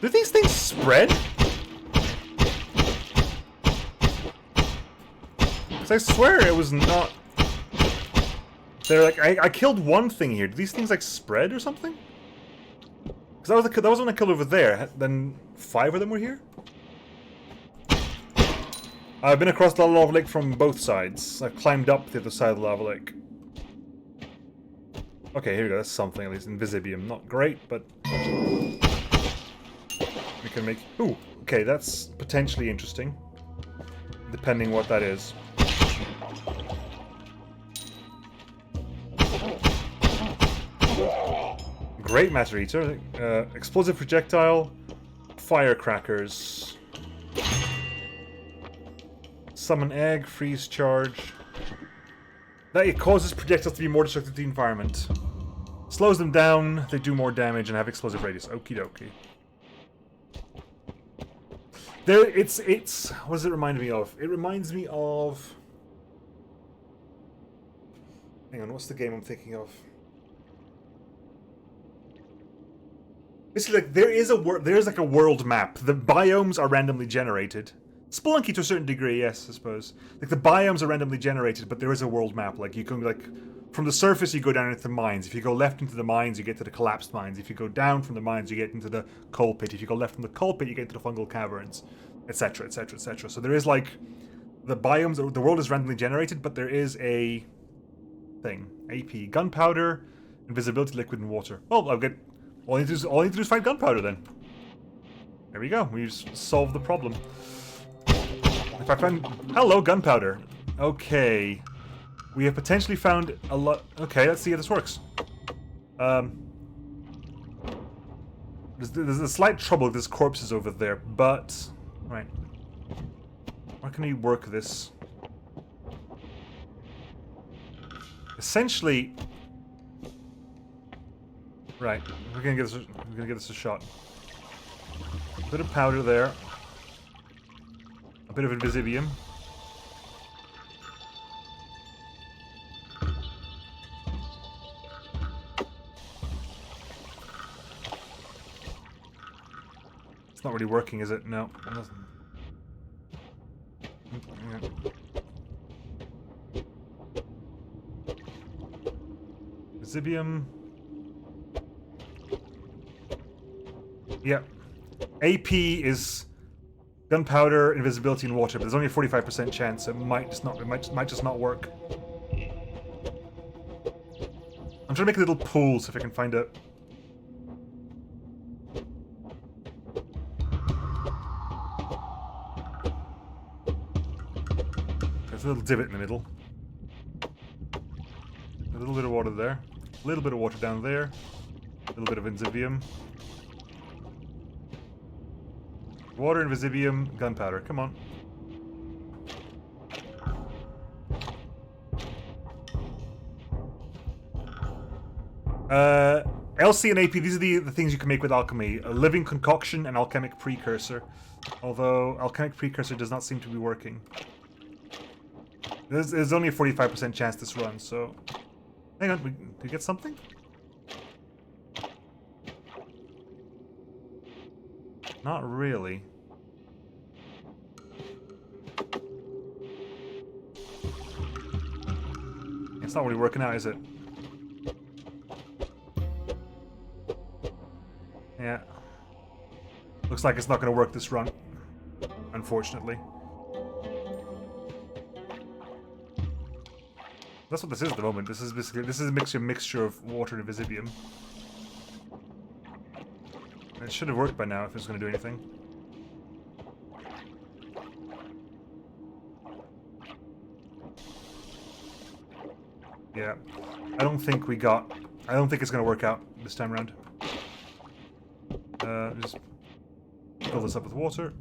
Do these things spread? Because I swear it was not... They're like, I killed one thing here. Do these things like spread or something? Because that was one I killed over there. Then 5 of them were here? I've been across the lava lake from both sides. I've climbed up the other side of the lava lake. Okay, here we go. That's something at least. Invisibium. Not great, but... We can make... Ooh, okay, that's potentially interesting. Depending what that is. Great Matter Eater. Explosive projectile. Firecrackers. Summon egg. Freeze charge. That it causes projectiles to be more destructive to the environment. Slows them down, they do more damage, and have explosive radius. Okie dokie. It's... What does it remind me of? It reminds me of... Hang on, what's the game I'm thinking of? Basically, like, there is like a world map. The biomes are randomly generated. Spelunky to a certain degree, yes, I suppose. Like, the biomes are randomly generated, but there is a world map. Like, you can, like... From the surface, you go down into the mines. If you go left into the mines, you get to the collapsed mines. If you go down from the mines, you get into the coal pit. If you go left from the coal pit, you get into the fungal caverns, etc., etc., etc. So there is, like, the biomes, the world is randomly generated, but there is a thing. AP. Gunpowder, invisibility, liquid, and water. Well, I'll get... All I need to do is find gunpowder, then. There we go. We've solved the problem. If I find... Hello, gunpowder. Okay. We have potentially found a lot... Okay, let's see how this works. There's a slight trouble with this corpses over there, but... Right. Why can we work this? Essentially... Right. We're gonna give this a shot. A bit of powder there. A bit of invisibium. It's not really working, is it? No. It doesn't. Invisibium. Yeah. AP is gunpowder, invisibility, and water, but there's only a 45% chance, so it might just not work. I'm trying to make a little pool, so if I can find a... There's a little divot in the middle. A little bit of water there. A little bit of water down there. A little bit of invisibium. Water, invisibium, gunpowder. Come on. LC and AP, these are the things you can make with alchemy. A living concoction and alchemic precursor. Although, alchemic precursor does not seem to be working. There's only a 45% chance this runs, so... Hang on, did we get something? Not really. It's not really working out, is it? Yeah. Looks like it's not going to work this run. Unfortunately. That's what this is at the moment. This is a mixture of water and invisibium. It should have worked by now if it was going to do anything. Yeah. I don't think it's going to work out this time around. Just fill this up with water.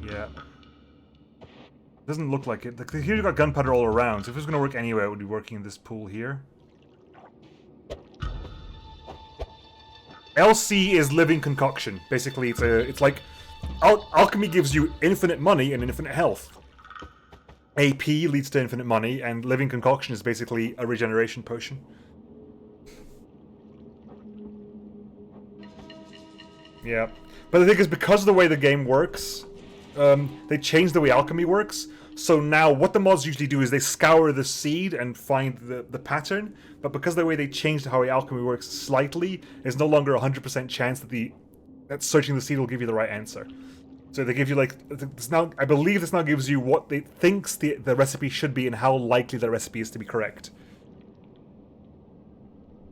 Yeah. Doesn't look like it. Here you've got gunpowder all around, so if it was going to work anywhere, it would be working in this pool here. LC is living concoction. Basically, it's like... alchemy gives you infinite money and infinite health. AP leads to infinite money, and living concoction is basically a regeneration potion. Yeah. But the thing is, because of the way the game works, they changed the way alchemy works. So now what the mods usually do is they scour the seed and find the pattern. But because of the way they changed how alchemy works slightly, there's no longer a 100% chance that searching the seed will give you the right answer. So they give you like I believe this now gives you what they thinks the recipe should be and how likely the recipe is to be correct.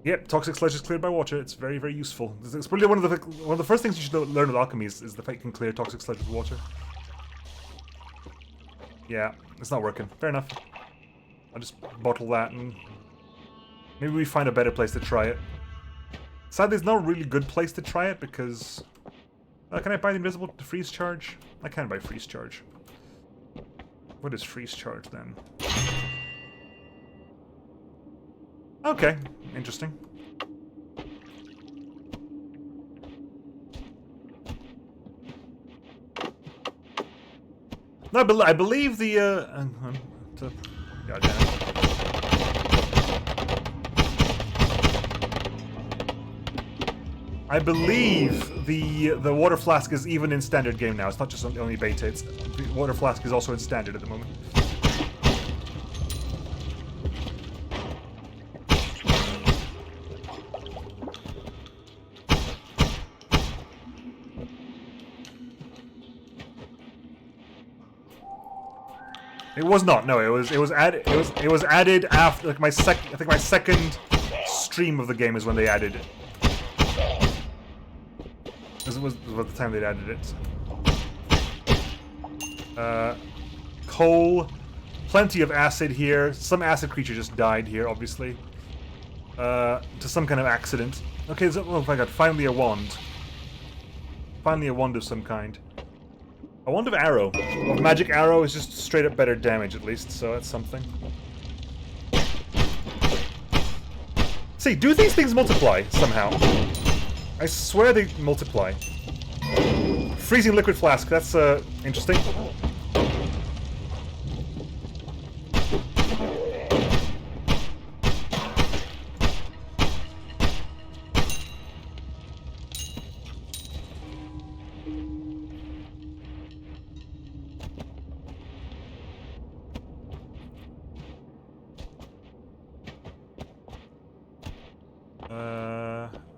Yep, toxic sludge is cleared by water. It's very, very useful. It's probably one of the first things you should learn with alchemy is the fact you can clear toxic sludge with water. Yeah, it's not working. Fair enough. I'll just bottle that and maybe we find a better place to try it. Sadly, there's no really good place to try it because... can I buy the invisible to freeze charge? I can buy freeze charge. What is freeze charge then? Okay, interesting. No, I believe the God damn it. I believe the water flask is even in standard game now. It's not just only beta. It's the water flask is also in standard at the moment. It was not. No, it was added. It was added after like my second. I think my second stream of the game is when they added it. This was about the time they added it. Coal, plenty of acid here. Some acid creature just died here, obviously. To some kind of accident. Okay, so, oh my god! Finally a wand. Finally a wand of some kind. A wand of arrow. A magic arrow is just straight up better damage, at least, so that's something. See, do these things multiply somehow? I swear they multiply. Freezing liquid flask, that's interesting.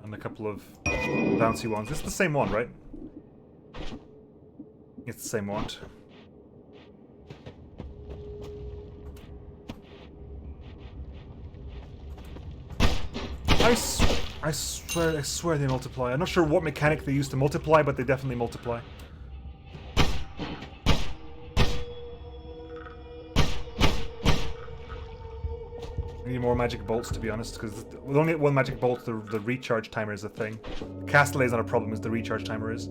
And a couple of bouncy ones. It's the same one, right? It's the same one. I swear they multiply. I'm not sure what mechanic they use to multiply, but they definitely multiply. I need more magic bolts, to be honest, because with only one magic bolt, the recharge timer is a thing. Cast is not a problem, as the recharge timer is.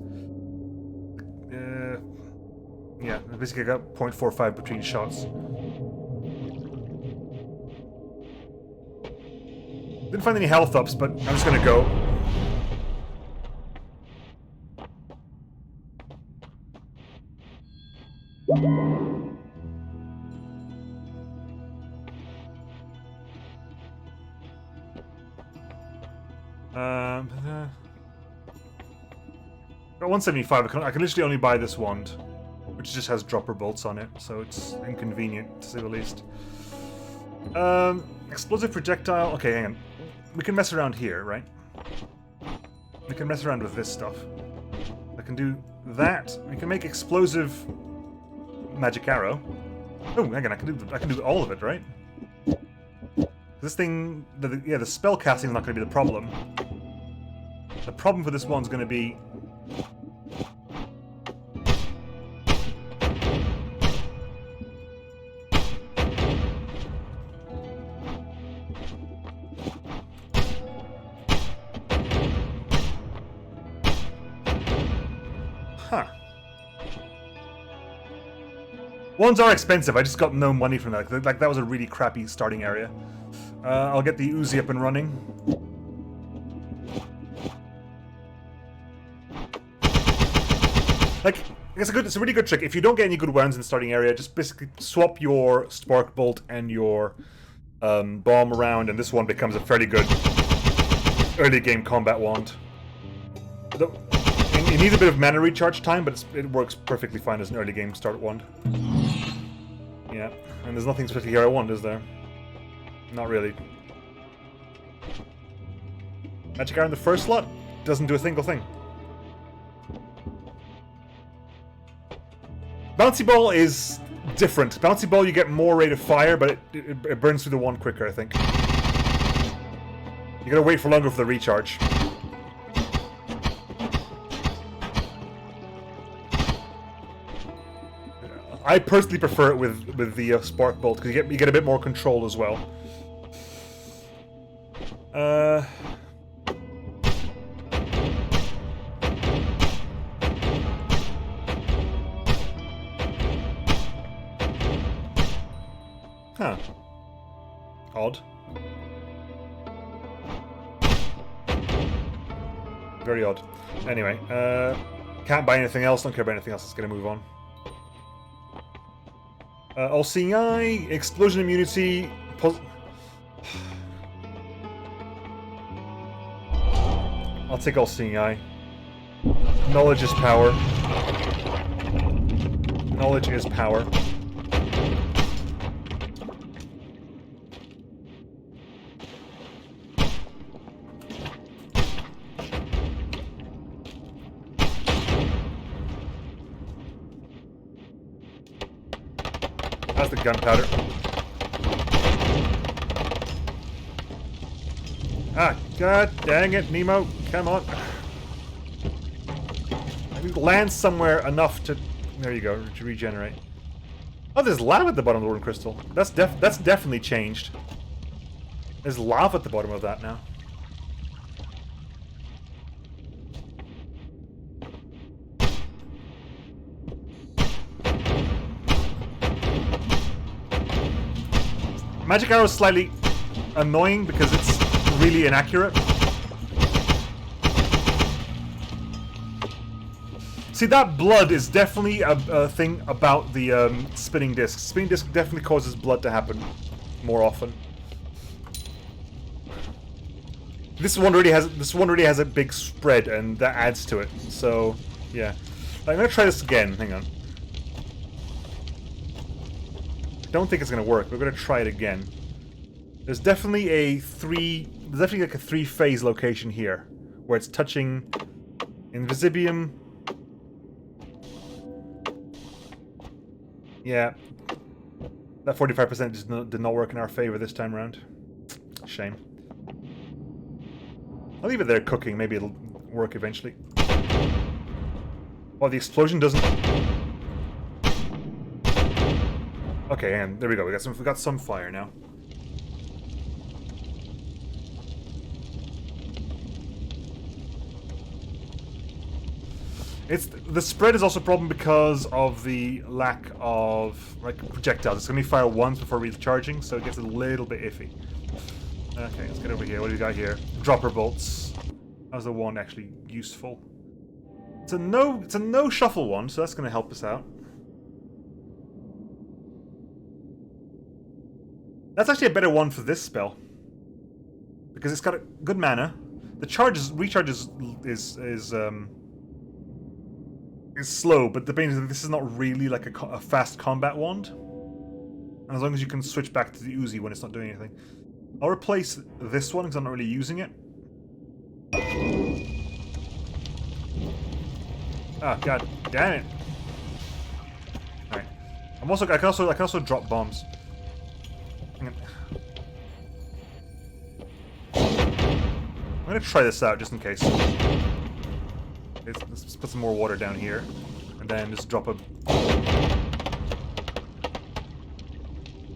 Yeah, basically I got 0.45 between shots. Didn't find any health ups, but I'm just gonna go. Got 175. I can literally only buy this wand, which just has dropper bolts on it, so it's inconvenient to say the least. Explosive projectile. Okay, hang on. We can mess around here, right? We can mess around with this stuff. I can do that. We can make explosive magic arrow. Oh, hang on. I can do all of it, right? This thing, yeah, the spell casting is not going to be the problem. The problem for this one's going to be. Huh. Ones are expensive. I just got no money from that. Like that was a really crappy starting area. I'll get the Uzi up and running. Like, it's a really good trick. If you don't get any good wounds in the starting area, just basically swap your spark bolt and your bomb around, and this one becomes a fairly good early game combat wand. It needs a bit of mana recharge time, but it works perfectly fine as an early game start wand. Yeah, and there's nothing specifically here I want, is there? Not really. Magic Arrow in the first slot doesn't do a single thing. Bouncy Ball is different. Bouncy Ball, you get more rate of fire, but it burns through the wand quicker, I think. You gotta wait for longer for the recharge. I personally prefer it with the Spark Bolt, because you get a bit more control as well. Huh. Odd. Very odd. Anyway, can't buy anything else, don't care about anything else, it's gonna move on. All-Seeing Eye, Explosion Immunity, I'll take All-Seeing Eye. Knowledge is power. Knowledge is power. That's the gunpowder. Ah, god dang it, Nemo. Come on. I need to land somewhere enough to... There you go, to regenerate. Oh, there's lava at the bottom of the Worm Crystal. That's definitely changed. There's lava at the bottom of that now. Magic Arrow is slightly annoying because it's really inaccurate. See, that blood is definitely a thing about the spinning disc. Spinning disc definitely causes blood to happen more often. This one already has a big spread, and that adds to it. So, yeah, I'm gonna try this again. Hang on. Don't think it's gonna work. We're gonna try it again. There's definitely like a three-phase location here, where it's touching Invisibium. Yeah, that 45% did not work in our favor this time around. Shame. I'll leave it there cooking. Maybe it'll work eventually. Oh, the explosion doesn't. Okay, and there we go. We got some fire now. The spread is also a problem because of the lack of projectiles. It's gonna be fire once before recharging, so it gets a little bit iffy. Okay, let's get over here. What do we got here? Dropper bolts. How's the wand actually useful? It's a no shuffle one, so that's gonna help us out. That's actually a better one for this spell. Because it's got a good mana. The recharge is slow, but the thing is that this is not really like a fast combat wand. And as long as you can switch back to the Uzi when it's not doing anything. I'll replace this one because I'm not really using it. Ah, god damn it. Alright. I can also drop bombs. I'm gonna try this out just in case. Let's put some more water down here, and then just drop a...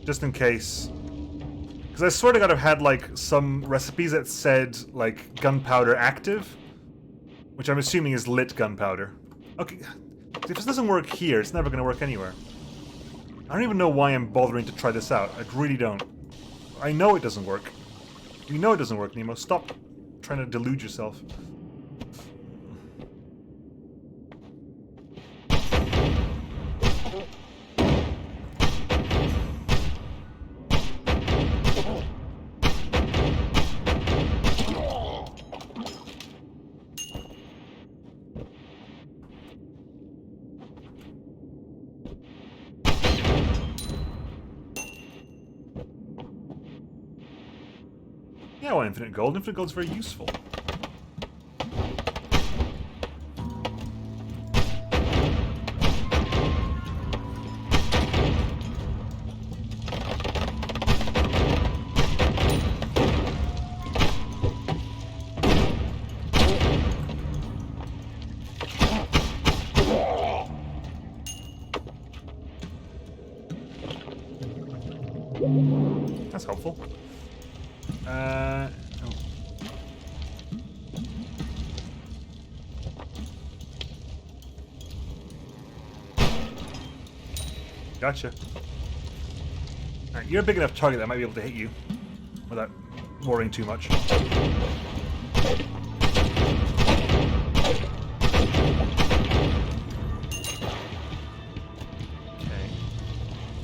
Just in case. Because I swear to god I've had, like, some recipes that said, like, gunpowder active, which I'm assuming is lit gunpowder. Okay, if this doesn't work here, it's never going to work anywhere. I don't even know why I'm bothering to try this out. I really don't. I know it doesn't work. You know it doesn't work, Nemo. Stop trying to delude yourself. Yeah, I want infinite gold. Infinite gold's very useful. That's helpful. Oh. Gotcha. Alright, you're a big enough target that I might be able to hit you without worrying too much. Okay.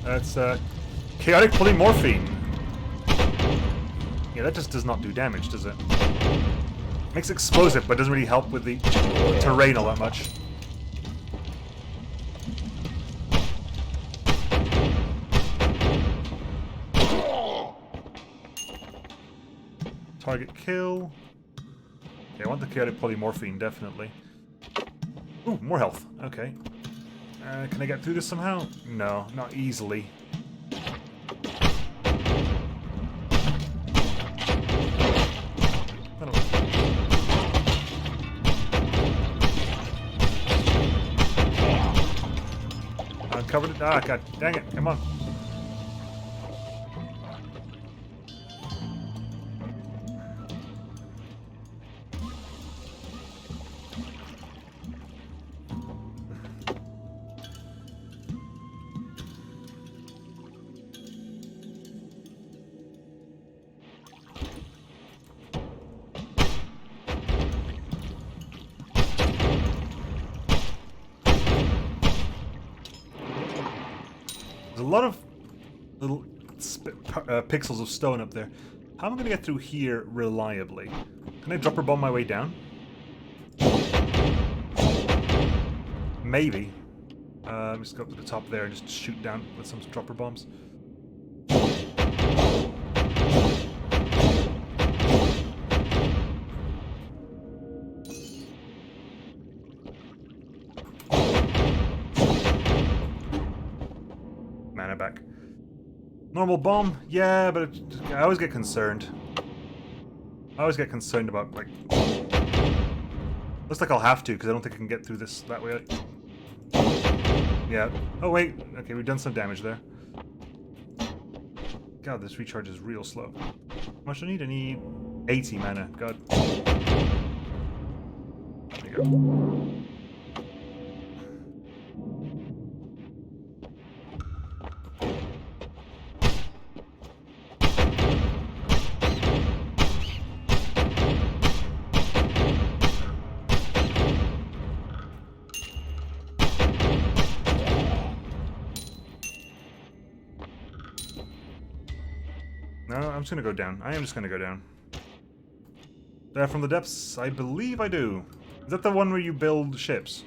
That's chaotic polymorphine. Yeah, that just does not do damage, does it? Makes it explosive, but doesn't really help with the terrain all that much. Target kill. Okay, I want the chaotic polymorphine, definitely. Ooh, more health. Okay. Can I get through this somehow? No, not easily. Covered it. Ah, god dang it! Come on. There's a lot of little pixels of stone up there. How am I going to get through here reliably? Can I dropper bomb my way down? Maybe. Just go up to the top there and just shoot down with some dropper bombs. Mana back. Normal bomb? Yeah, but I always get concerned. I always get concerned about, like... Looks like I'll have to, because I don't think I can get through this that way. Yeah. Oh, wait. Okay, we've done some damage there. God, this recharge is real slow. How much do I need? I need 80 mana. God. There you go. No, I'm just gonna go down. I am just gonna go down. There from the depths? I believe I do. Is that the one where you build ships?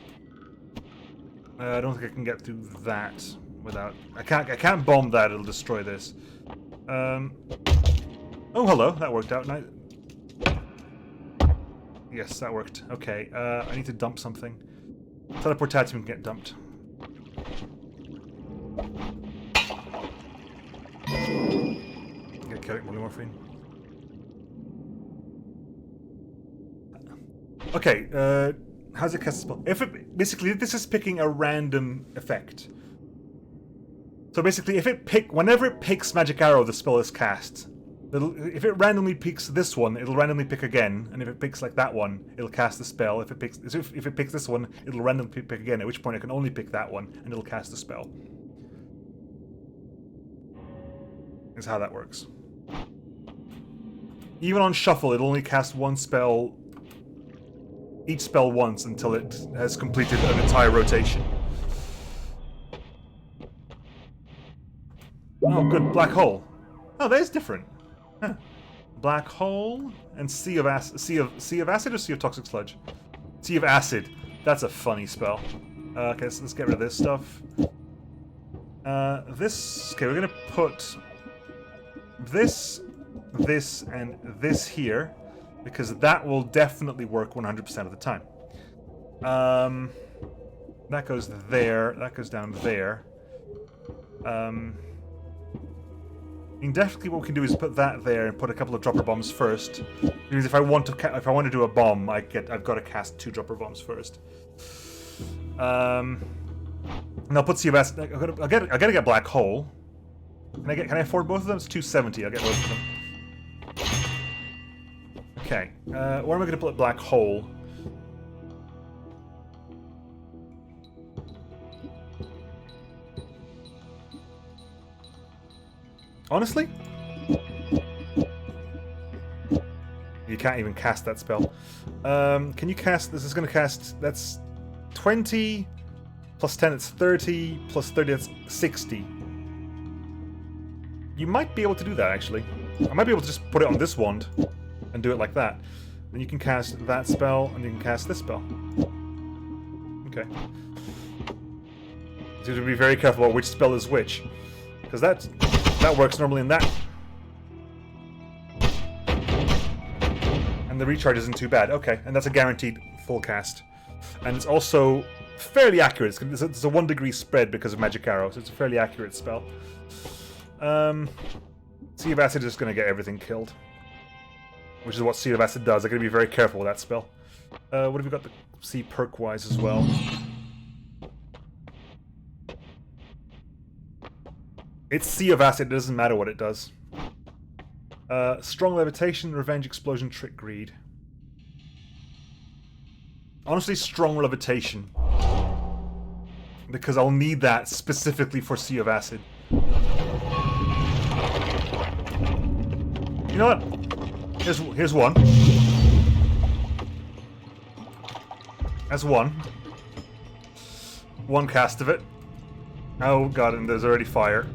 I don't think I can get through that without... I can't bomb that, it'll destroy this. Oh, hello. That worked out. Yes, that worked. Okay, I need to dump something. Teleportation can get dumped. Chaotic polymorphine. Okay, how's it cast a spell? If it basically this is picking a random effect. So basically, if it whenever it picks magic arrow, the spell is cast. If it randomly picks this one, it'll randomly pick again, and if it picks like that one, it'll cast the spell. If it picks this one, it'll randomly pick again. At which point, I can only pick that one, and it'll cast the spell. Is how that works. Even on shuffle, it'll only cast one spell, each spell once until it has completed an entire rotation. Oh, good. Black hole. Oh, that is different. Huh. Black hole and sea of acid. Sea of acid or sea of toxic sludge? Sea of acid. That's a funny spell. Okay, so let's get rid of this stuff. Okay, we're gonna put this this, and this here, because that will definitely work 100% of the time. That goes there. That goes down there. Definitely, what we can do is put that there and put a couple of dropper bombs first. Because if I want to do a bomb, I've got to cast 2 dropper bombs first. And I'll put Sea of Acid. I gotta get Black Hole. Can I afford both of them? It's 270. I'll get both of them. Okay. Where am I gonna put Black Hole? Honestly? You can't even cast that spell. Can you cast... This is going to cast... That's 20 plus 10, it's 30 plus 30, that's 60. You might be able to do that, actually. I might be able to just put it on this wand and do it like that. Then you can cast that spell, and you can cast this spell. Okay. So you have to be very careful about which spell is which. Because that works normally in that. And the recharge isn't too bad. Okay, and that's a guaranteed full cast. And it's also fairly accurate. It's a 1 degree spread because of Magic Arrow, so it's a fairly accurate spell. Sea of Acid is just going to get everything killed. Which is what Sea of Acid does. I'm going to be very careful with that spell. What have we got to see perk-wise as well? It's Sea of Acid, it doesn't matter what it does. Strong Levitation, Revenge, Explosion, Trick, Greed. Honestly, Strong Levitation. Because I'll need that specifically for Sea of Acid. You know what? Here's one. That's one. One cast of it. Oh god, and there's already fire.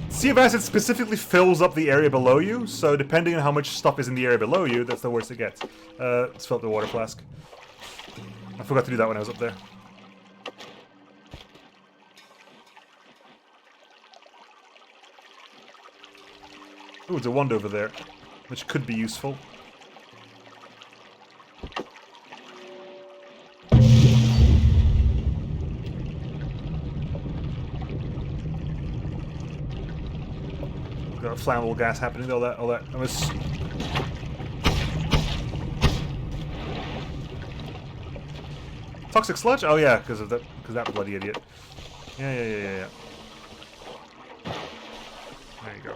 Sea of Acid specifically fills up the area below you, so depending on how much stuff is in the area below you, that's the worse it gets. Let's fill up the water flask. I forgot to do that when I was up there. Ooh, there's a wand over there, which could be useful. Got a flammable gas happening, all that. I was... Toxic sludge? Oh yeah, because that bloody idiot. Yeah. There you go.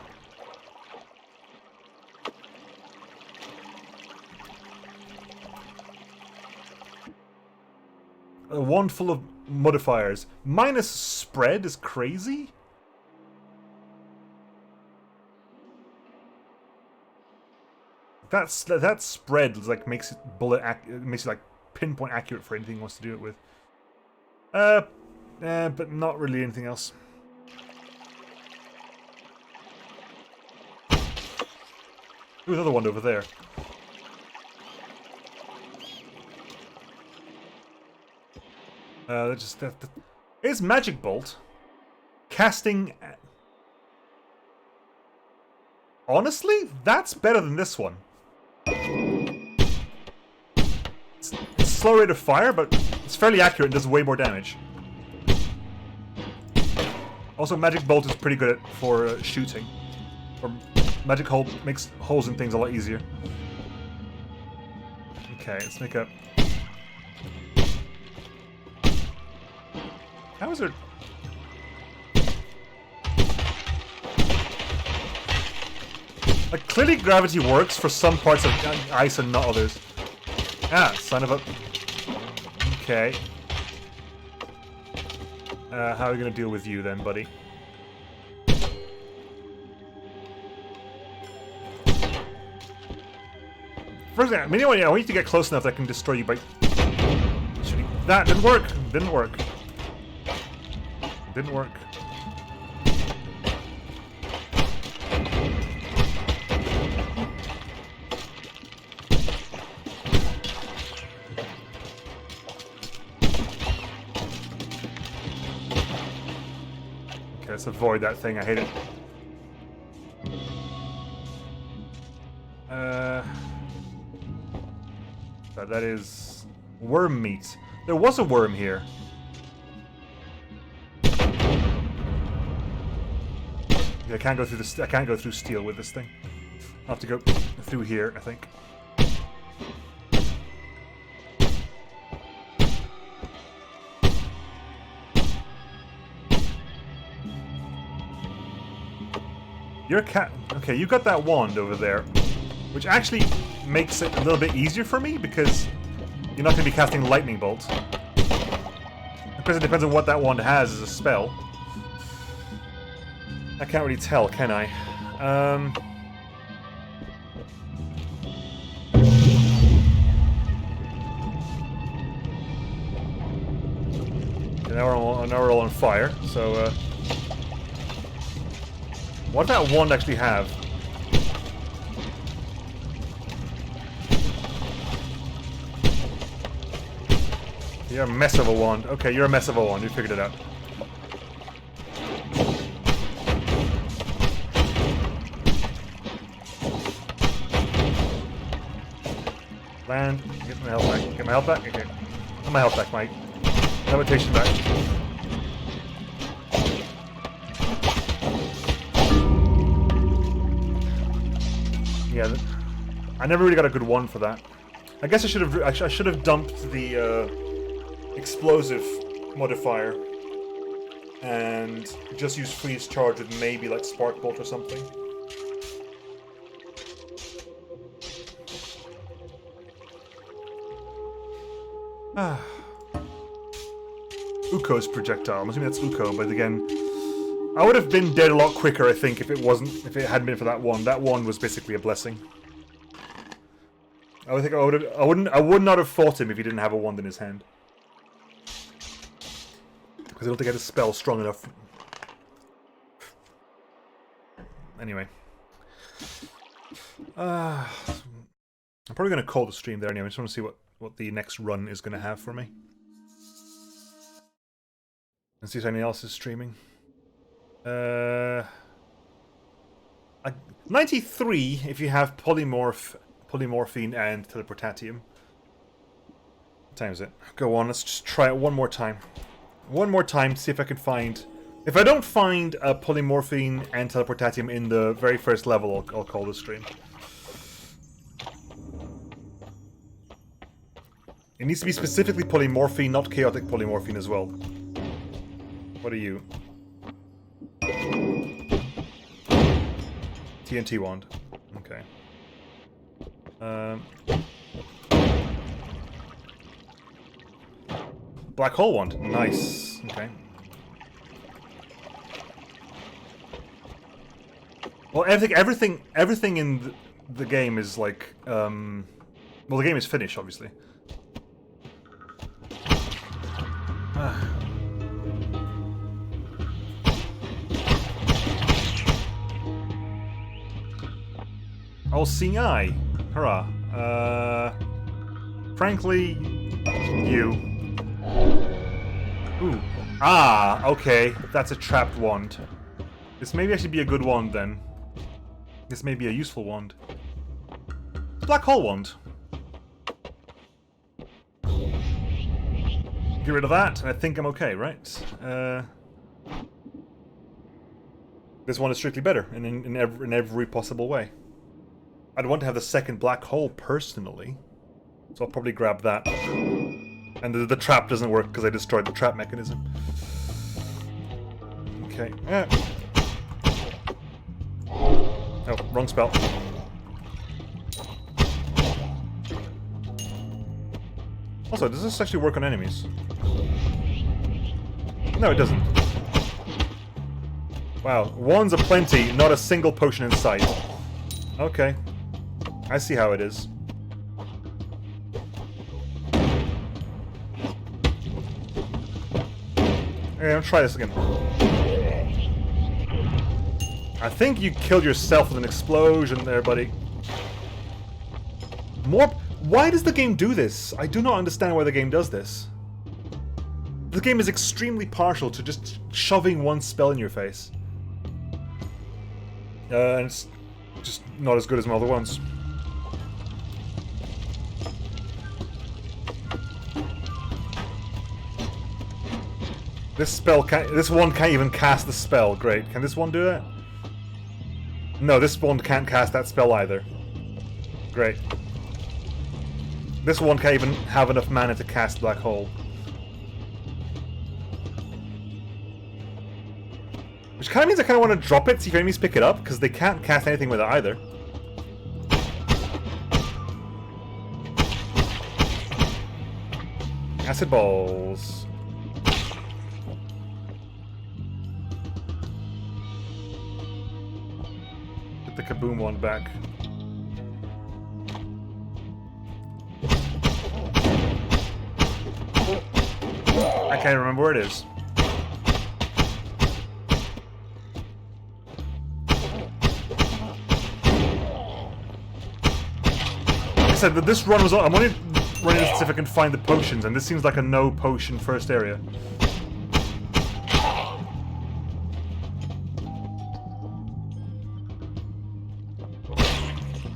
A wand full of modifiers. Minus spread is crazy? That spread like makes it makes it like pinpoint accurate for anything he wants to do it with. But not really anything else. Ooh, another one over there. Is Magic Bolt casting? Honestly, that's better than this one. It's slow rate of fire, but it's fairly accurate and does way more damage. Also, Magic Bolt is pretty good for shooting. Or Magic Hole makes holes in things a lot easier. Okay, let's make a... How is there... Like, clearly gravity works for some parts of ice and not others. Ah, son of a... Okay. How are we gonna deal with you then, buddy? First thing, I mean, I want you to get close enough that I can destroy you by shooting. That didn't work. Didn't work. Didn't work. Okay, let's avoid that thing. I hate it. That is worm meat. There was a worm here. I can't go through this. I can't go through steel with this thing. I'll have to go through here, I think. Your cat. Okay, you got that wand over there, which actually makes it a little bit easier for me because you're not going to be casting lightning bolts. Of course, it depends on what that wand has as a spell. I can't really tell, can I? Now we're all on fire, so what does that wand actually have? You're a mess of a wand. Okay, you're a mess of a wand. You figured it out. Land. Get my health back. Get my health back? Okay. Get my health back, mate. Levitation back. Yeah, I never really got a good one for that. I guess I should have dumped the explosive modifier and just used freeze charge with maybe like spark bolt or something. Uko's projectile. I'm assuming that's Uko, but again, I would have been dead a lot quicker, I think, if it hadn't been for that one. That one was basically a blessing. I would not have fought him if he didn't have a wand in his hand. Because I don't think I had a spell strong enough. Anyway. I'm probably going to call the stream there anyway. I just want to see what the next run is going to have for me. And see if anyone else is streaming. 93 if you have polymorphine and teleportatium. What time is it? Go on, let's just try it one more time. One more time to see if I can find... If I don't find a polymorphine and teleportatium in the very first level, I'll call the stream. It needs to be specifically polymorphine, not chaotic polymorphine as well. What are you? TNT wand. Okay. Black hole wand. Nice. Okay. Well, everything in the game is like, well, the game is finished, obviously. All-seeing eye. Hurrah. Frankly, you. Ooh. Ah, okay. That's a trapped wand. This may actually be a good wand, then. This may be a useful wand. Black hole wand. Get rid of that, and I think I'm okay, right? This one is strictly better in every possible way. I'd want to have the second black hole, personally. So I'll probably grab that. And the trap doesn't work because I destroyed the trap mechanism. Okay. Oh, wrong spell. Also, does this actually work on enemies? No, it doesn't. Wow, wands aplenty, not a single potion in sight. Okay. I see how it is. Okay, I'll try this again. I think you killed yourself with an explosion there, buddy. More... Why does the game do this? I do not understand why the game does this. The game is extremely partial to just shoving one spell in your face. And it's just not as good as my other ones. This one can't even cast the spell. Great. Can this one do it? No, this one can't cast that spell either. Great. This one can't even have enough mana to cast Black Hole. Which kind of means I kind of want to drop it, see if enemies pick it up, because they can't cast anything with it either. Acid balls. Get the kaboom one back. I can't remember where it is. Like I said, this run was... I'm only running to see if I can find the potions, and this seems like a no potion first area.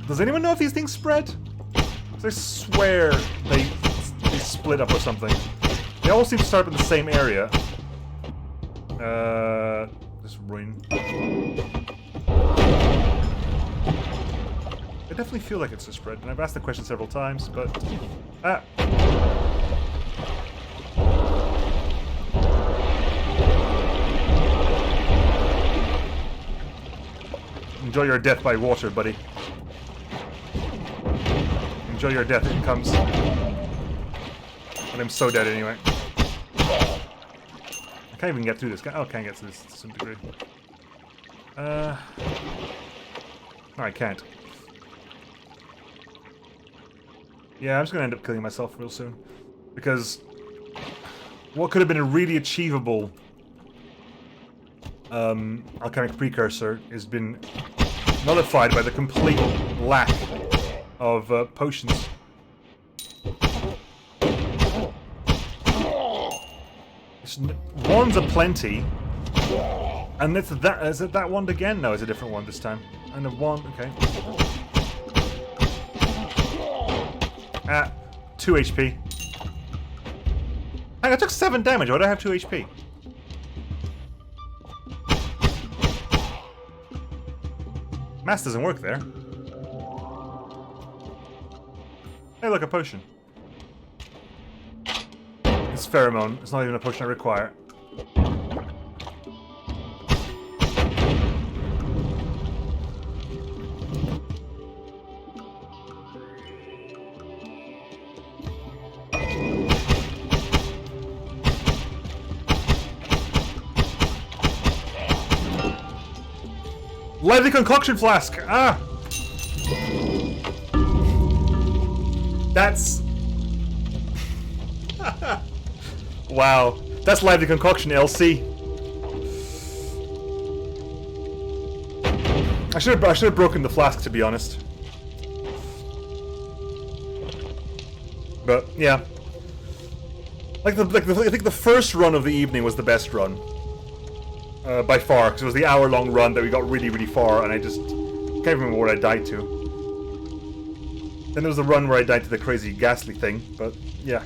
Does anyone know if these things spread? 'Cause I swear they split up or something. They all seem to start in the same area. This ruin. I definitely feel like it's a spread, and I've asked the question several times, but... Ah! Enjoy your death by water, buddy. Enjoy your death, it comes. And I'm so dead anyway. I can't even get through this. Oh, I can't get through this to some degree. No, I can't. Yeah, I'm just gonna end up killing myself real soon. Because what could have been a really achievable alchemic precursor has been nullified by the complete lack of potions. One's a plenty, and it's that. Is it that one again? No, it's a different one this time. And a one. Okay. Ah, 2 HP. Hang on, I took 7 damage. Why do I have 2 HP? Mass doesn't work there. Hey, look, a potion. It's pheromone. It's not even a potion I require. Lively concoction flask! Ah! That's... Wow. That's lively concoction, LC. I should have broken the flask, to be honest. But, yeah. I think the first run of the evening was the best run. By far, because it was the hour-long run that we got really, really far, and I just can't remember what I died to. Then there was the run where I died to the crazy ghastly thing, but yeah.